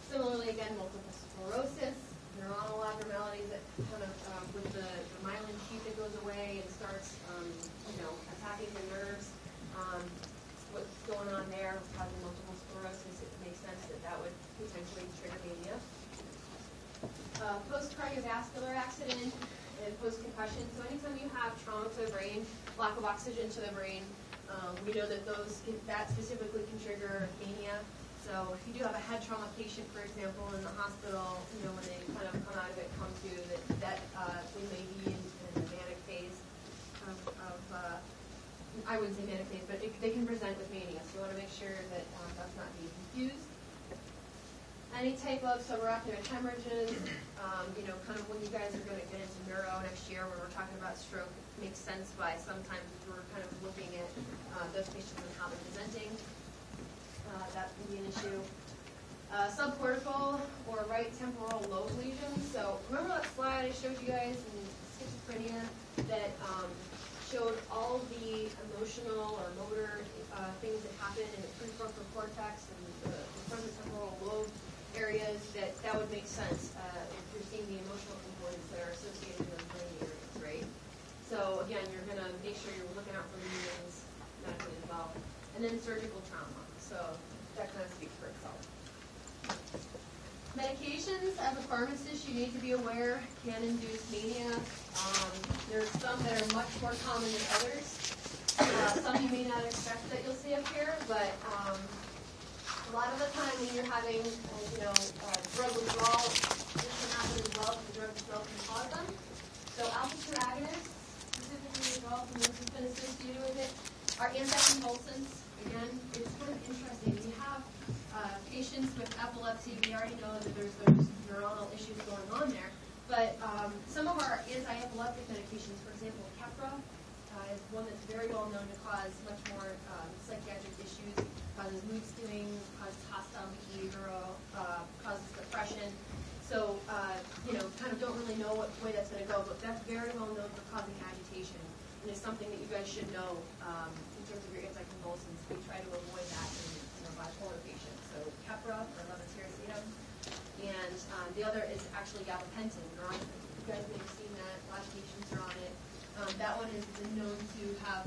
Similarly, again, multiple sclerosis, neuronal abnormalities that kind of, with the myelin sheath that goes away and starts, attacking the nerves. What's going on there, causing multiple sclerosis, it makes sense that would potentially trigger mania. Post-cardiovascular accident and post-concussion. So anytime you have trauma to the brain, lack of oxygen to the brain, we know that that specifically can trigger mania. So if you do have a head trauma patient, for example, in the hospital, when they kind of come out of it, come to that they may be in the manic phase of I wouldn't say manic phase, but they can present with mania. So you want to make sure that that's not being confused. Any type of subarachnoid hemorrhages, kind of when you guys are going to get into neuro next year when we're talking about stroke, it makes sense why sometimes we're kind of looking at those patients and how they're presenting. That can be an issue. Subcortical or right temporal lobe lesions. So remember that slide I showed you guys in schizophrenia that showed all the emotional or motor things that happen in the prefrontal cortex and the frontotemporal lobe areas, that would make sense if you're seeing the emotional components that are associated with those brain areas, right? So again, you're going to make sure you're looking out for lesions medically as well. And then surgical trauma. So that kind of speaks for itself. Medications, as a pharmacist, you need to be aware, can induce mania. There's some that are much more common than others. Some you may not expect that you'll see up here, but a lot of the time when you're having, drug withdrawal, this can happen as well, because the drug itself can cause them. So alpha-2 agonists, specifically as well, from those who've been associated with it, are anticonvulsants. Again, it's kind of interesting. We have patients with epilepsy. We already know that there's neuronal issues going on there. But some of our anti-epileptic medications, for example, Keppra, is one that's very well known to cause much more psychiatric issues, causes mood swings, causes hostile behavior, causes depression. So, kind of don't really really know what way that's going to go, but that's very well known for causing agitation, and it's something that you guys should know in terms of your anticonvulsants. We try to avoid that in our bipolar patients. So Keppra or levetiracetam, and the other is actually gabapentin. You guys may have seen that. A lot of patients are on it. That one has been known to have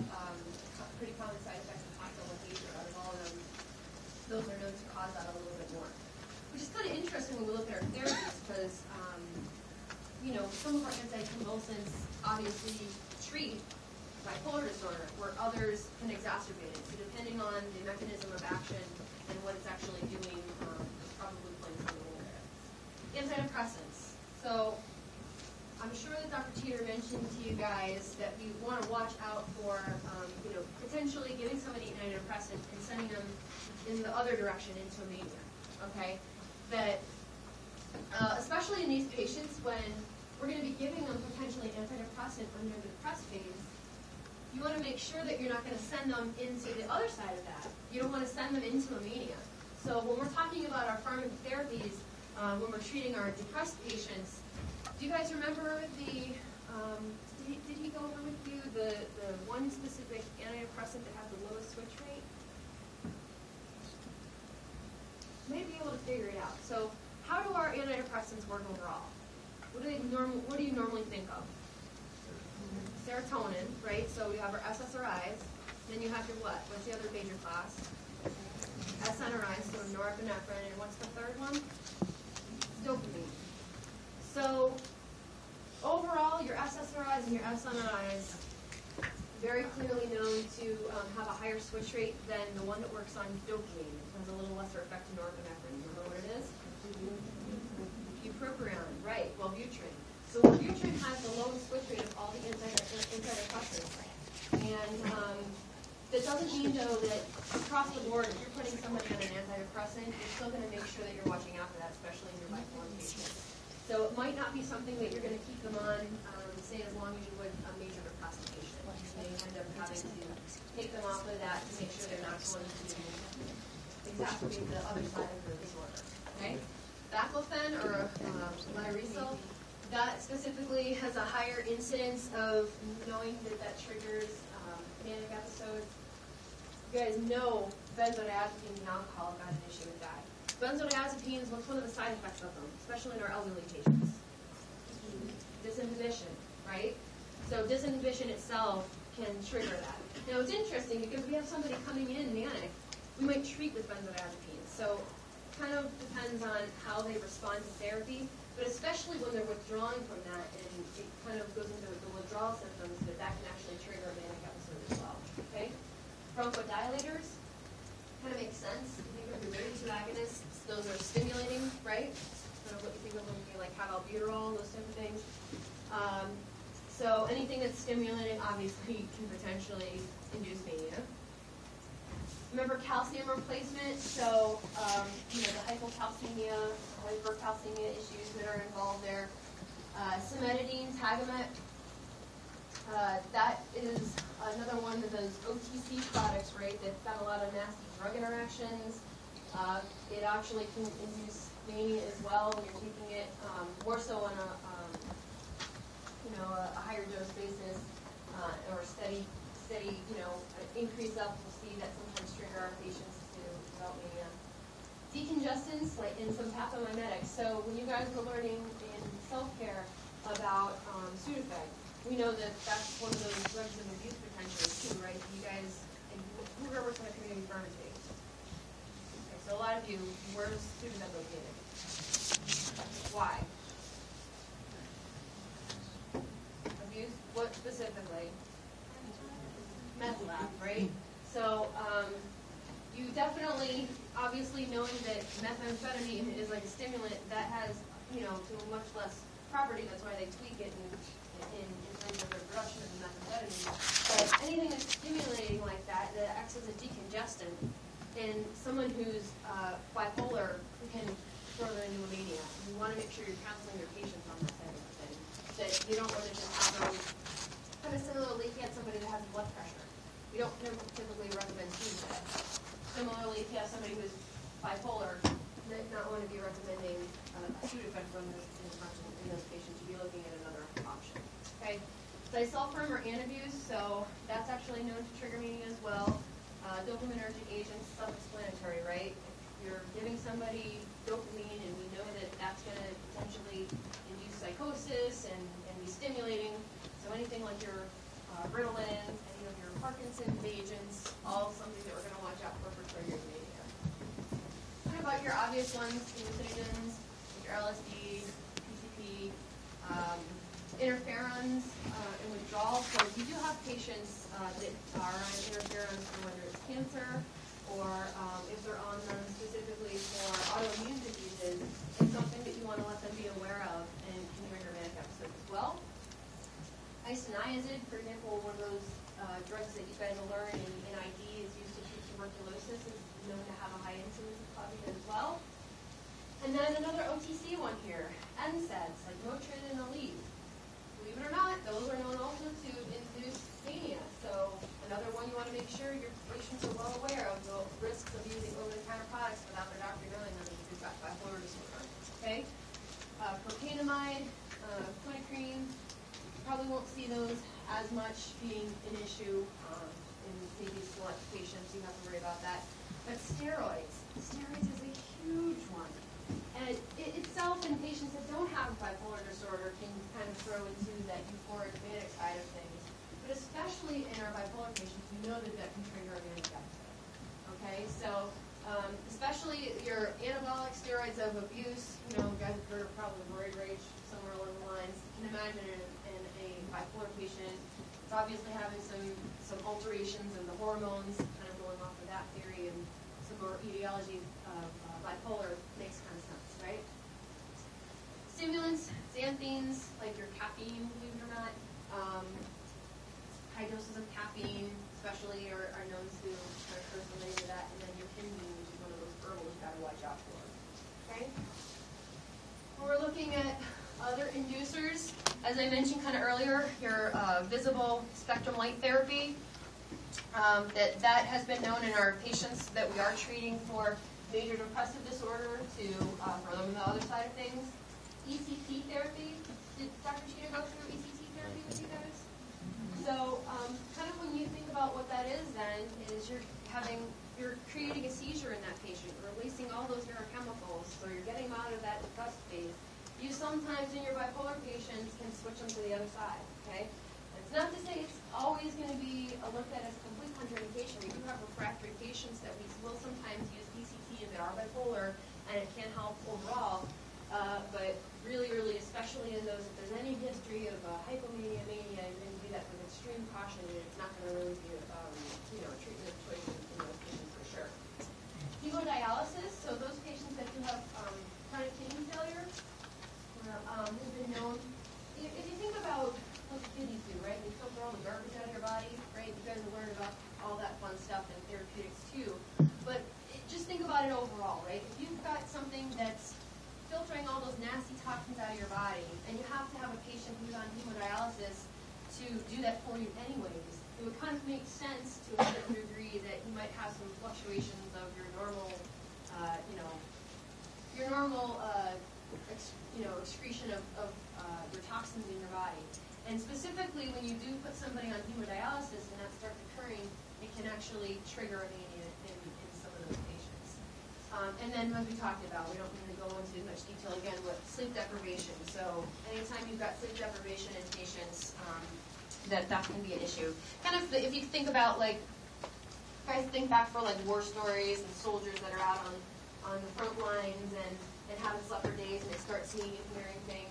pretty common side effects of hospital behavior. Out of all of them, those are known to cause that a little bit more. Which is kind of interesting when we look at our therapies because, some of our anticonvulsants obviously treat bipolar disorder, where others can exacerbate it. So depending on the mechanism of action and what it's actually doing, it's probably playing some role there. Antidepressants. So I'm sure that Dr. Teeter mentioned to you guys that we want to watch out for, potentially giving somebody an antidepressant and sending them in the other direction into a mania. Okay, that especially in these patients when we're going to be giving them potentially antidepressant under the depressed phase, you want to make sure that you're not going to send them into the other side of that. You don't want to send them into a mania. So when we're talking about our pharmacotherapies, when we're treating our depressed patients, do you guys remember the, did he go over with you the one specific antidepressant that has the lowest switch rate? You may be able to figure it out. So how do our antidepressants work overall? What do you normally think of? Serotonin, right? So we have our SSRIs. Then you have your what? What's the other major class? SNRIs, so norepinephrine. And what's the third one? Dopamine. So overall, your SSRIs and your SNRIs very clearly known to have a higher switch rate than the one that works on dopamine. It has a little lesser effect to norepinephrine. You remember what it is? Bupropion, right, Wellbutrin. So Wellbutrin has the lowest switch rate of all the antidepressants. And that doesn't mean, though, that across the board, if you're putting somebody on an antidepressant, you're still going to make sure that you're watching out for that, especially in your bipolar patients. So it might not be something that you're going to keep them on, say, as long as you would a major depressed patient. You may end up having to take them off of that to make sure they're not going to exacerbate the other side of the disorder. Okay? Baclofen or Lariso, that specifically has a higher incidence of knowing that triggers manic episodes. You guys know benzodiazepines and alcohol have got an issue with that. Benzodiazepines, what's one of the side effects of them, especially in our elderly patients? Disinhibition, right? So disinhibition itself can trigger that. Now it's interesting because we have somebody coming in manic, we might treat with benzodiazepines. So kind of depends on how they respond to therapy, but especially when they're withdrawing from that, and it kind of goes into the withdrawal symptoms, that can actually trigger a manic episode as well. Okay? Bronchodilators kind of makes sense. You think of your beta-2 agonists; those are stimulating, right? Kind of what you think of when you like have albuterol, those type of things. So anything that's stimulating obviously can potentially induce mania. Remember calcium replacement, so the hypocalcemia, hypercalcemia issues that are involved there. Cimetidine, Tagamet, that is another one of those OTC products, right, that's got a lot of nasty drug interactions. It actually can induce mania as well when you're taking it more so on a higher dose basis or steady, increase up. We'll see that sometimes trigger our patients to develop mania. Decongestants, like in some pathomimetics. So when you guys were learning in self-care about Sudafed, we know that that's one of those drugs of abuse potentially too, right? You guys, and whoever's in the community pharmacy. Okay, so a lot of you, where's Sudafed located? Why? Abuse? What specifically? Meth lab, right? So you definitely, obviously knowing that methamphetamine is like a stimulant, that has, to a much less property. That's why they tweak it in terms of the production of the methamphetamine. But anything that's stimulating like that acts as a decongestant. And someone who's bipolar can throw them into a mania. You want to make sure you're counseling your patients on that type of thing. That you don't want to just have them kind of similarly if you had somebody that has blood pressure. We don't typically recommend Sudafed. Similarly, if you have somebody who's bipolar, you might not want to be recommending Sudafed in those patients. You'd be looking Disulfiram or antabuse, so that's actually known to trigger mania as well. Dopaminergic agents, self-explanatory, right? If you're giving somebody dopamine and we know that that's going to potentially induce psychosis and be stimulating, so anything like your Ritalin, any of your Parkinson's agents, all something that we're going to watch out for triggering mania. What about your obvious ones, hallucinogens, your LSD, PCP, interferons and withdrawal. So we do have patients that are on interferons for whether it's cancer or if they're on them specifically for autoimmune diseases, it's something that you want to let them be aware of and can trigger manic episodes as well. Isoniazid, for example, one of those drugs that you guys will learn in ID is used to treat tuberculosis, is known to have a high incidence of causing it as well. And then another OTC one here, NSAIDs, like Motrin and Aleve. Believe it or not, those are known also to induce mania. So another one you want to make sure your patients are well aware of the risks of using over-the-counter products without their doctor knowing them if you've got bipolar disorder. Okay? Propanamide, quinacrine, you probably won't see those as much being an issue in maybe select patients. You have to worry about that. But steroids is a huge one. And it itself in patients that don't have bipolar disorder can kind of throw into that euphoric manic side of things. But especially in our bipolar patients, we know that that can trigger a manic episode. Okay, so especially your anabolic steroids of abuse, you know, you guys have heard of probably roid rage somewhere along the lines. You can imagine in a bipolar patient, it's obviously having some alterations in the hormones, kind of going off of that theory, and some more etiology of bipolar makes kind of sense, right? Stimulants, xanthines, like your caffeine, believe it or not, high doses of caffeine, especially, are known to kind of cause related to that, and then your pinene, which is one of those herbals you've got to watch out for. Okay? When we're looking at other inducers, as I mentioned kind of earlier, your visible spectrum light therapy, that has been known in our patients that we are treating for major depressive disorder to for them on the other side of things. ECT therapy. Did Dr. Cheetah go through ECT therapy with you guys? So kind of when you think about what that is then, is you're creating a seizure in that patient, releasing all those neurochemicals, so you're getting them out of that depressed phase. You sometimes in your bipolar patients can switch them to the other side, okay? It's not to say it's always going to be looked at as complete contraindication. We do have refractory patients that we will sometimes use ECT that are bipolar, and it can help overall. But really, especially in those, if there's any history of hypomania, mania, you're going to do that with extreme caution, and it's not going to really be a treatment choice in those patients for sure. Hemodialysis, so those patients that do have chronic kidney failure have been known. If you think about what kidneys do, right? They filter all the garbage out of your body, right? You guys will learn about all that fun stuff in therapeutics too. But just think about it overall, right? If you've got something that's filtering all those nasty toxins out of your body, and you have to have a patient who's on hemodialysis to do that for you anyways, it would kind of make sense to a certain degree that you might have some fluctuations of your normal, excretion of your toxins in your body. And specifically, when you do put somebody on hemodialysis and that starts occurring, it can actually trigger anemia in some of those patients. And then, as we talked about, we don't need to go into much detail again, but sleep deprivation. So anytime you've got sleep deprivation in patients, that can be an issue. Kind of, if you think about, like, guys think back for, like, war stories and soldiers that are out on the front lines and haven't slept for days, and they start seeing and hearing things.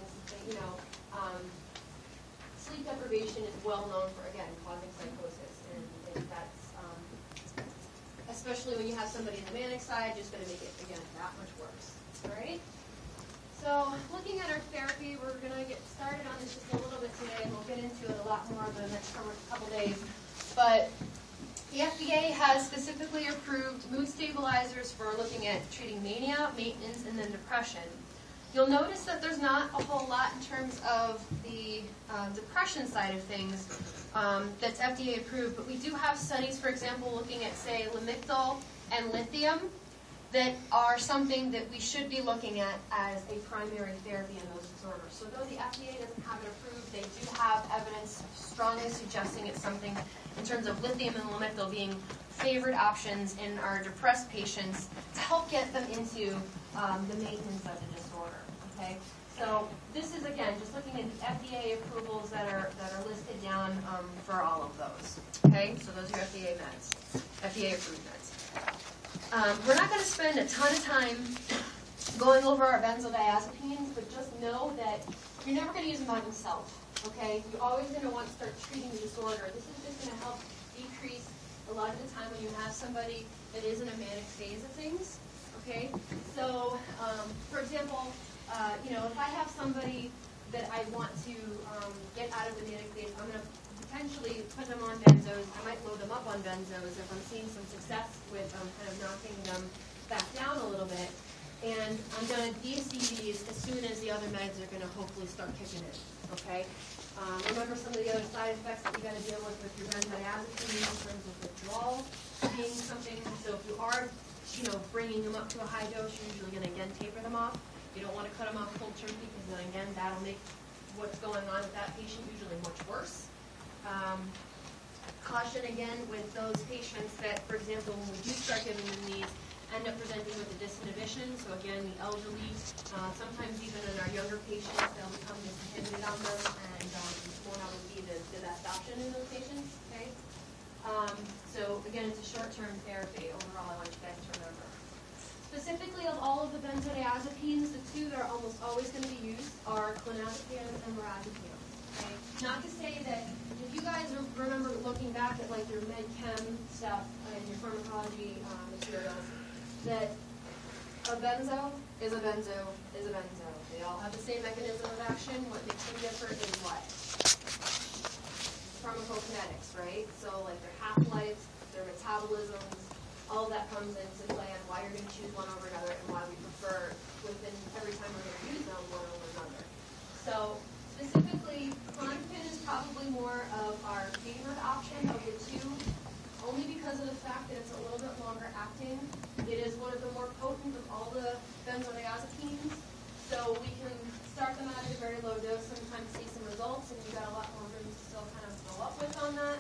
Sleep deprivation is well known for, again, causing psychosis, and that's, especially when you have somebody in the manic side, just going to make it, again, that much worse. All right? So looking at our therapy, we're going to get started on this just a little bit today, and we'll get into it a lot more over the next couple days. But the FDA has specifically approved mood stabilizers for looking at treating mania, maintenance, and then depression. You'll notice that there's not a whole lot in terms of the depression side of things that's FDA approved, but we do have studies, for example, looking at, say, Lamictal and lithium that are something that we should be looking at as a primary therapy in those disorders. So though the FDA doesn't have it approved, they do have evidence strongly suggesting it's something in terms of lithium and lamictal being favored options in our depressed patients to help get them into the maintenance of the disorder. Okay, so this is again just looking at the FDA approvals that are listed down for all of those. Okay, so those are FDA meds, FDA approved meds. We're not going to spend a ton of time going over our benzodiazepines, but just know that you're never going to use them by themselves. Okay, you're always going to want to start treating the disorder. This is just going to help decrease a lot of the time when you have somebody that is in a manic phase of things. Okay, so for example, if I have somebody that I want to get out of the manic phase, I'm going to potentially put them on benzos. I might load them up on benzos if I'm seeing some success with kind of knocking them back down a little bit. And I'm going to de-see these as soon as the other meds are going to hopefully start kicking in. Okay. Remember some of the other side effects that you got to deal with your benzodiazepines in terms of withdrawal being something. So if you are, bringing them up to a high dose, you're usually going to again taper them off. You don't want to cut them off cold turkey because then again that'll make what's going on with that patient usually much worse. Caution again with those patients that, for example, when we do start giving them these, end up presenting with a disinhibition. So again, the elderly, sometimes even in our younger patients, they'll become disinhibited on them, and more would be the best option in those patients. Okay. So again, it's a short-term therapy. Overall, I want you guys to remember. Specifically, of all of the benzodiazepines, the two that are almost always going to be used are clonazepam and lorazepam. Okay. Not to say that if you guys remember looking back at like your med chem stuff and your pharmacology materials, that a benzo is a benzo is a benzo. They all have the same mechanism of action. What makes them different is what? Pharmacokinetics, right? So like their half-lives, their metabolisms, all of that comes into play on why you're going to choose one over another and why we prefer within every time we're going to use them one over another. So specifically, clonazepam is probably more of our favored option of the two, only because of the fact that it's a little bit longer acting. It is one of the more potent of all the benzodiazepines, so we can start them out at a very low dose, sometimes see some results, and you've got a lot more room to still kind of go up with on that.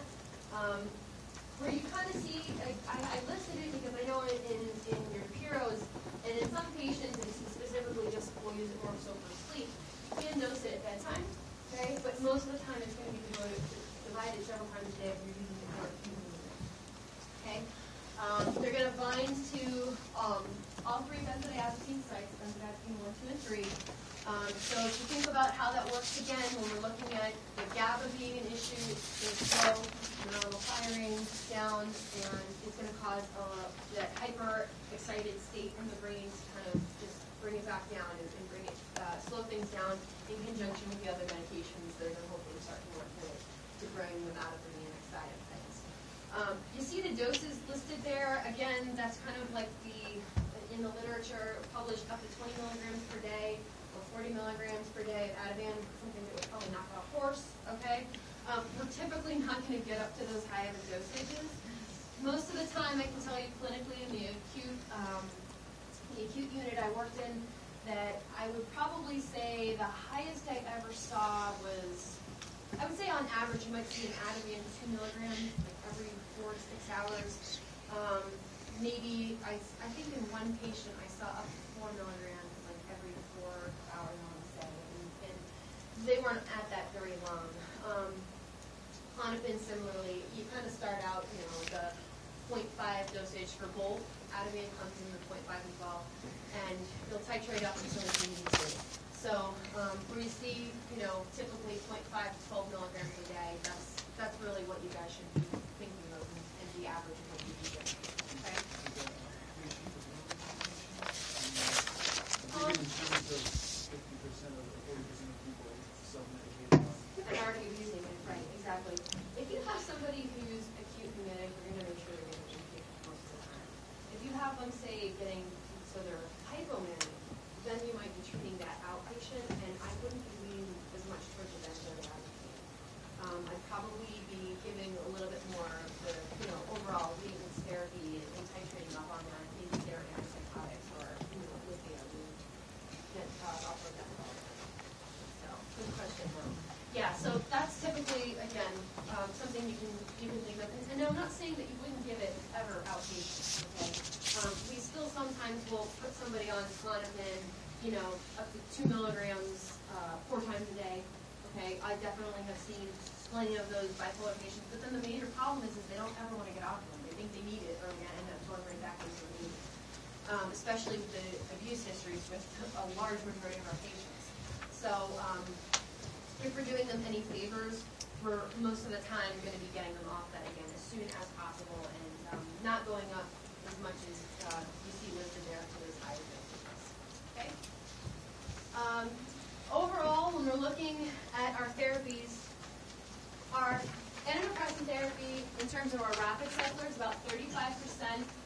Where you kind of see, I listed it because I know in your Puros, and in some patients, and specifically just we'll use it more so for sleep, you can dose it at bedtime, okay? But most of the time it's going to be divided several times a day if you're using it for a few minutes. Okay? They're going to bind to all three benzodiazepine sites, benzodiazepine 1, 2, and 3. So if you think about how that works again, when we're looking at the GABA being an issue, it's slow, neuronal firing down, and it's going to cause that hyper-excited state in the brain to kind of just bring it back down and bring it, slow things down in conjunction with the other medications that are going to hopefully start to work to bring them out of the manic side of things. You see the doses listed there. Again, that's kind of like in the literature published up to 20 milligrams per day or 40 milligrams per day of Ativan, something that would probably knock out a horse. Okay, we're typically not going to get up to those high of dosages. Most of the time, I can tell you clinically in the acute unit I worked in, that I would probably say the highest I ever saw was, I would say on average you might see an Ativan 2 milligrams like every 4 to 6 hours. Maybe, I think in one patient I saw up to 4 milligrams like every 4 hours, I want to say, and they weren't at that very long. Clonazepam similarly, you kind of start out, with a 0.5 dosage for both. Ativan comes in the 0.5 as well, and you'll titrate up until you need to. So where you see, typically 0.5 to 12 milligrams a day, that's really what you guys should be thinking of and the average of what you do. Okay. In terms of 50% or 40% of people self-medicated on. And already using it, right? Exactly. If you have somebody who's acute manic, we're going to make sure they're getting inpatient most of the time. If you have them, say, so they're hypomanic, then you might be treating that outpatient, and I wouldn't be leaning as much towards the benzodiazepine. I'd probably be giving a little bit more of the, overall maintenance therapy and titrating up on that, maybe they're antipsychotic. alpha-methyl. So, good question, though. Yeah, so that's typically, again, something you can think of. And I'm not saying that you wouldn't give it ever outpatient, okay? We still sometimes will put somebody on Klonopin, up to 2 milligrams 4 times a day, okay? I definitely have seen plenty of those bipolar patients, but then the major problem is they don't ever want to get off of them. They think they need it, or again, end up going right back into the need, especially with the abuse histories with a large majority of our patients. So, if we're doing them any favors, we're most of the time going to be getting them off that again as soon as possible and not going up as much as you see listed there to those higher doses. Okay? Overall, when we're looking at our therapies, our antidepressant therapy, in terms of our rapid cyclers, about 35%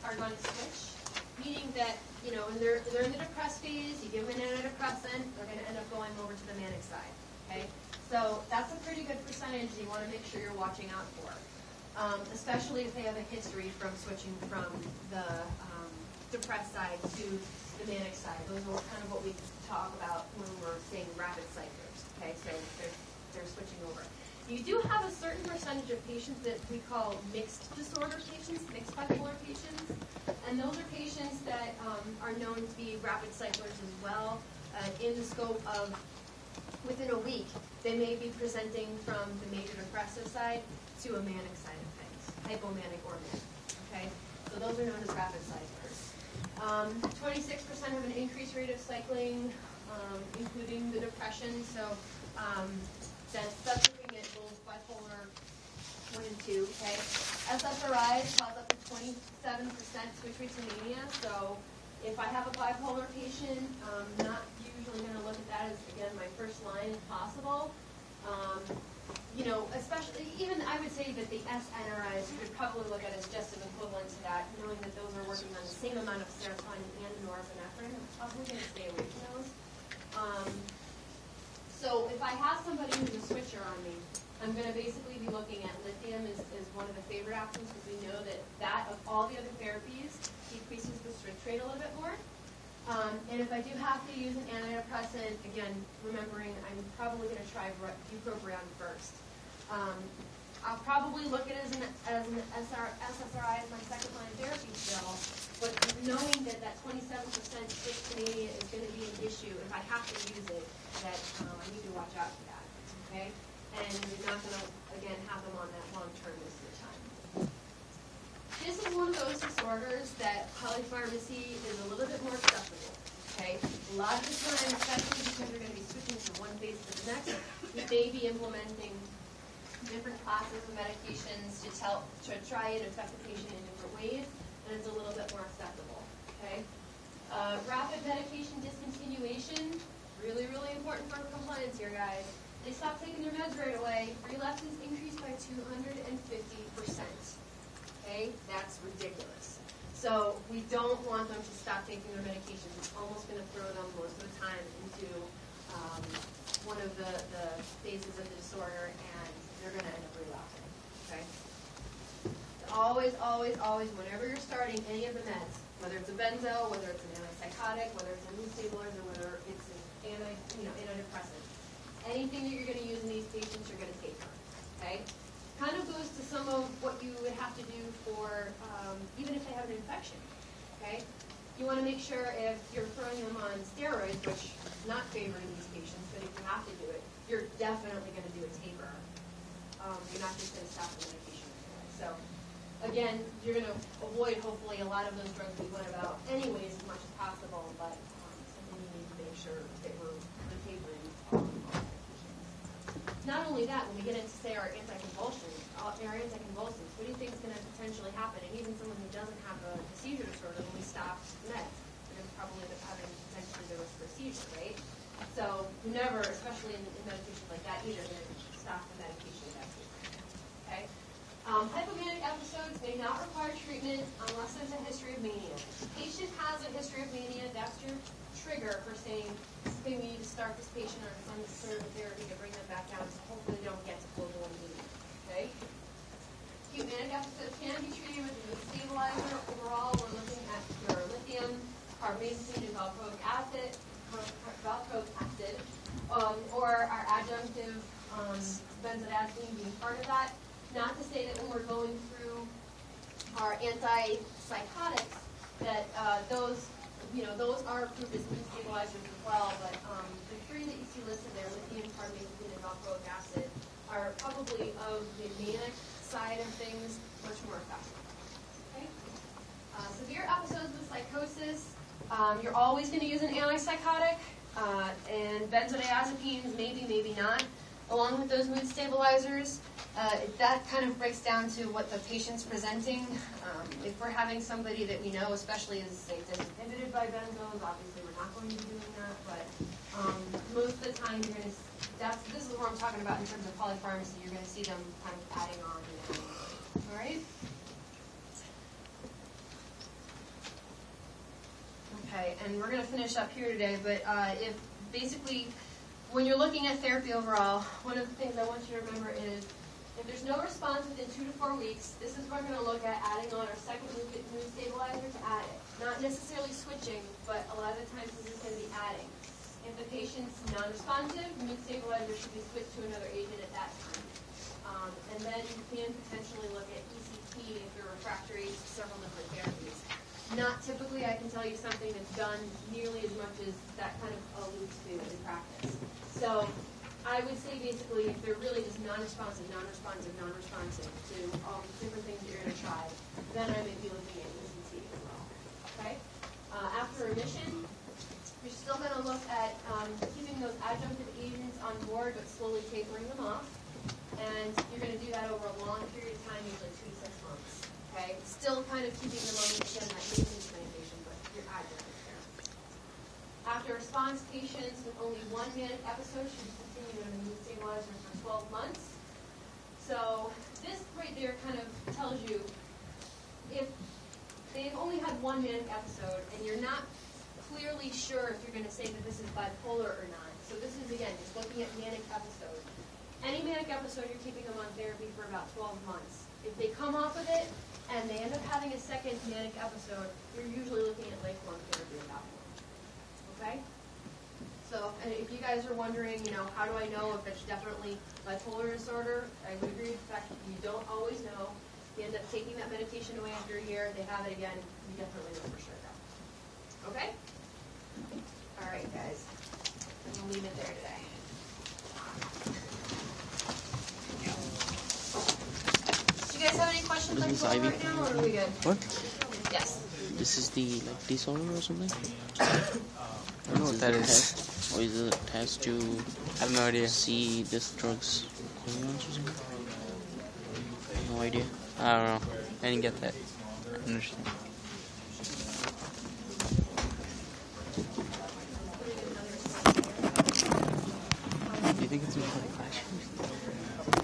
are going to switch, meaning that, when they're in the depressed phase, you give them an antidepressant, they're going to end up going over to the manic side. Okay? So that's a pretty good percentage you want to make sure you're watching out for, especially if they have a history from switching from the depressed side to the manic side. Those are kind of what we talk about when we're saying rapid cyclers. Okay, so they're switching over. You do have a certain percentage of patients that we call mixed disorder patients, mixed bipolar patients, and those are patients that are known to be rapid cyclers as well. In the scope of within a week, they may be presenting from the major depressive side to a manic side of things, hypomanic or manic. Okay, so those are known as rapid cyclers. 26% have an increased rate of cycling, including the depression. So that's looking at both bipolar 1 and 2. Okay, SSRIs cause up to 27% switch rate to mania. So if I have a bipolar patient, not usually going to look at that as, again, my first line if possible. Especially, even I would say that the SNRIs you could probably look at as just an equivalent to that, knowing that those are working on the same amount of serotonin and norepinephrine. I'm probably going to stay away from those. So if I have somebody who's a switcher on me, I'm going to basically be looking at lithium as one of the favorite options because we know that of all the other therapies decreases the switch rate a little bit more. And if I do have to use an antidepressant, again, remembering I'm probably going to try bupropion first. I'll probably look at it as an SSRI as my second line therapy still, but knowing that 27% switch to mania is going to be an issue if I have to use it, that I need to watch out for that. Okay, and you're not going to again have them on that long term most of the time. This is one of those disorders that polypharmacy is a little bit more acceptable. Okay, a lot of the time, especially because we're going to be switching from one phase to the next, we may be implementing different classes of medications to try and affect the patient in different ways, and it's a little bit more acceptable. Okay, rapid medication discontinuation, really, really important for compliance here, guys. They stop taking their meds right away. Relapses increase by 250%. Okay, that's ridiculous. So we don't want them to stop taking their medications. It's almost going to throw them most of the time into one of the phases of the disorder, and they're going to end up relapsing. Okay. Always, always, always, whenever you're starting any of the meds, whether it's a benzo, whether it's an antipsychotic, whether it's a mood stabilizer, whether it's an antidepressant, anything that you're going to use in these patients, you're going to taper. Okay. Kind of goes to some of what you would have to do for even if they have an infection. Okay, you want to make sure if you're throwing them on steroids, which is not favored in these patients, but if you have to do it, you're definitely going to do a taper. You're not just going to stop the medication anyway. So again, you're going to avoid hopefully a lot of those drugs we went about anyways as much as possible, but something you need to make sure that we're tapering all medications. Not only that, when we get into, say, our anticonvulsants, what do you think is going to potentially happen? And even someone who doesn't have a seizure disorder, when we stop meds, they're going to probably end up having potentially the risk for a seizure, right? So never, especially in medications like that, either going to stop the medication at that point. Okay? Hypomanic episodes may not require treatment unless there's a history of mania. If the patient has a history of mania, that's your trigger for saying, okay, we need to start this patient on some sort of therapy to bring them back down so hopefully they don't get to full-blown mania. Okay? Acute manic episodes can be treated with a mood stabilizer. Overall, we're looking at your lithium, carbamazepine, and valproic acid. valproic acid, or our adjunctive benzodiazepine being part of that. Not to say that when we're going through our antipsychotics that those are approved as mood stabilizers as well, but the three that you see listed there, lithium, carbamazepine, and valproic acid, are probably of the manic side of things much more effective. Okay? Severe episodes with psychosis, you're always going to use an antipsychotic, and benzodiazepines, maybe not, along with those mood stabilizers. That kind of breaks down to what the patient's presenting. If we're having somebody that we know, especially is, say, disinhibited by benzos, obviously we're not going to be doing that, but most of the time you're going to, this is what I'm talking about in terms of polypharmacy. You're going to see them kind of adding on and adding on. All right? Okay, and we're going to finish up here today, but if basically, when you're looking at therapy overall, one of the things I want you to remember is if there's no response within 2 to 4 weeks, this is where we're going to look at adding on our second mood stabilizer to add it. Not necessarily switching, but a lot of the times this is going to be adding. If the patient's non-responsive, mood stabilizer should be switched to another agent at that time. And then you can potentially look at ECT if you're refractory to several different therapies. Not typically, I can tell you, something that's done nearly as much as that kind of alludes to in practice. So I would say basically if they're really just non-responsive to all the different things that you're going to try, then I may be looking at ECT as well. Okay? After remission, you're still going to look at keeping those adjunctive agents on board but slowly tapering them off. And you're going to do that over a long period of time, usually 2 to 6 months. Okay? Still kind of keeping them on, again, that maintenance medication, but your adjunctive therapy. After response, patients with only 1 manic episode should continue in a mood stabilizer for 12 months. So this right there kind of tells you if they've only had 1 manic episode and you're not clearly sure if you're going to say that this is bipolar or not. So this is, again, just looking at manic episode. Any manic episode, you're keeping them on therapy for about 12 months. If they come off of it and they end up having a second manic episode, you're usually looking at lifelong therapy at that point. Okay? So, and if you guys are wondering, how do I know if it's definitely bipolar disorder, I would agree with the fact that you don't always know. You end up taking that medication away after a year, they have it again, you definitely know for sure now. Okay? All right, guys. And we'll leave it there today. Do you guys have any questions on Chloe right now, or are we good? What? Yes. This is the disorder or something? I don't know what that is. Or is it a test to I have no idea. see this drug's hormones or something? No idea. I don't know. I didn't get that. I don't understand. Do you think it's in the classroom?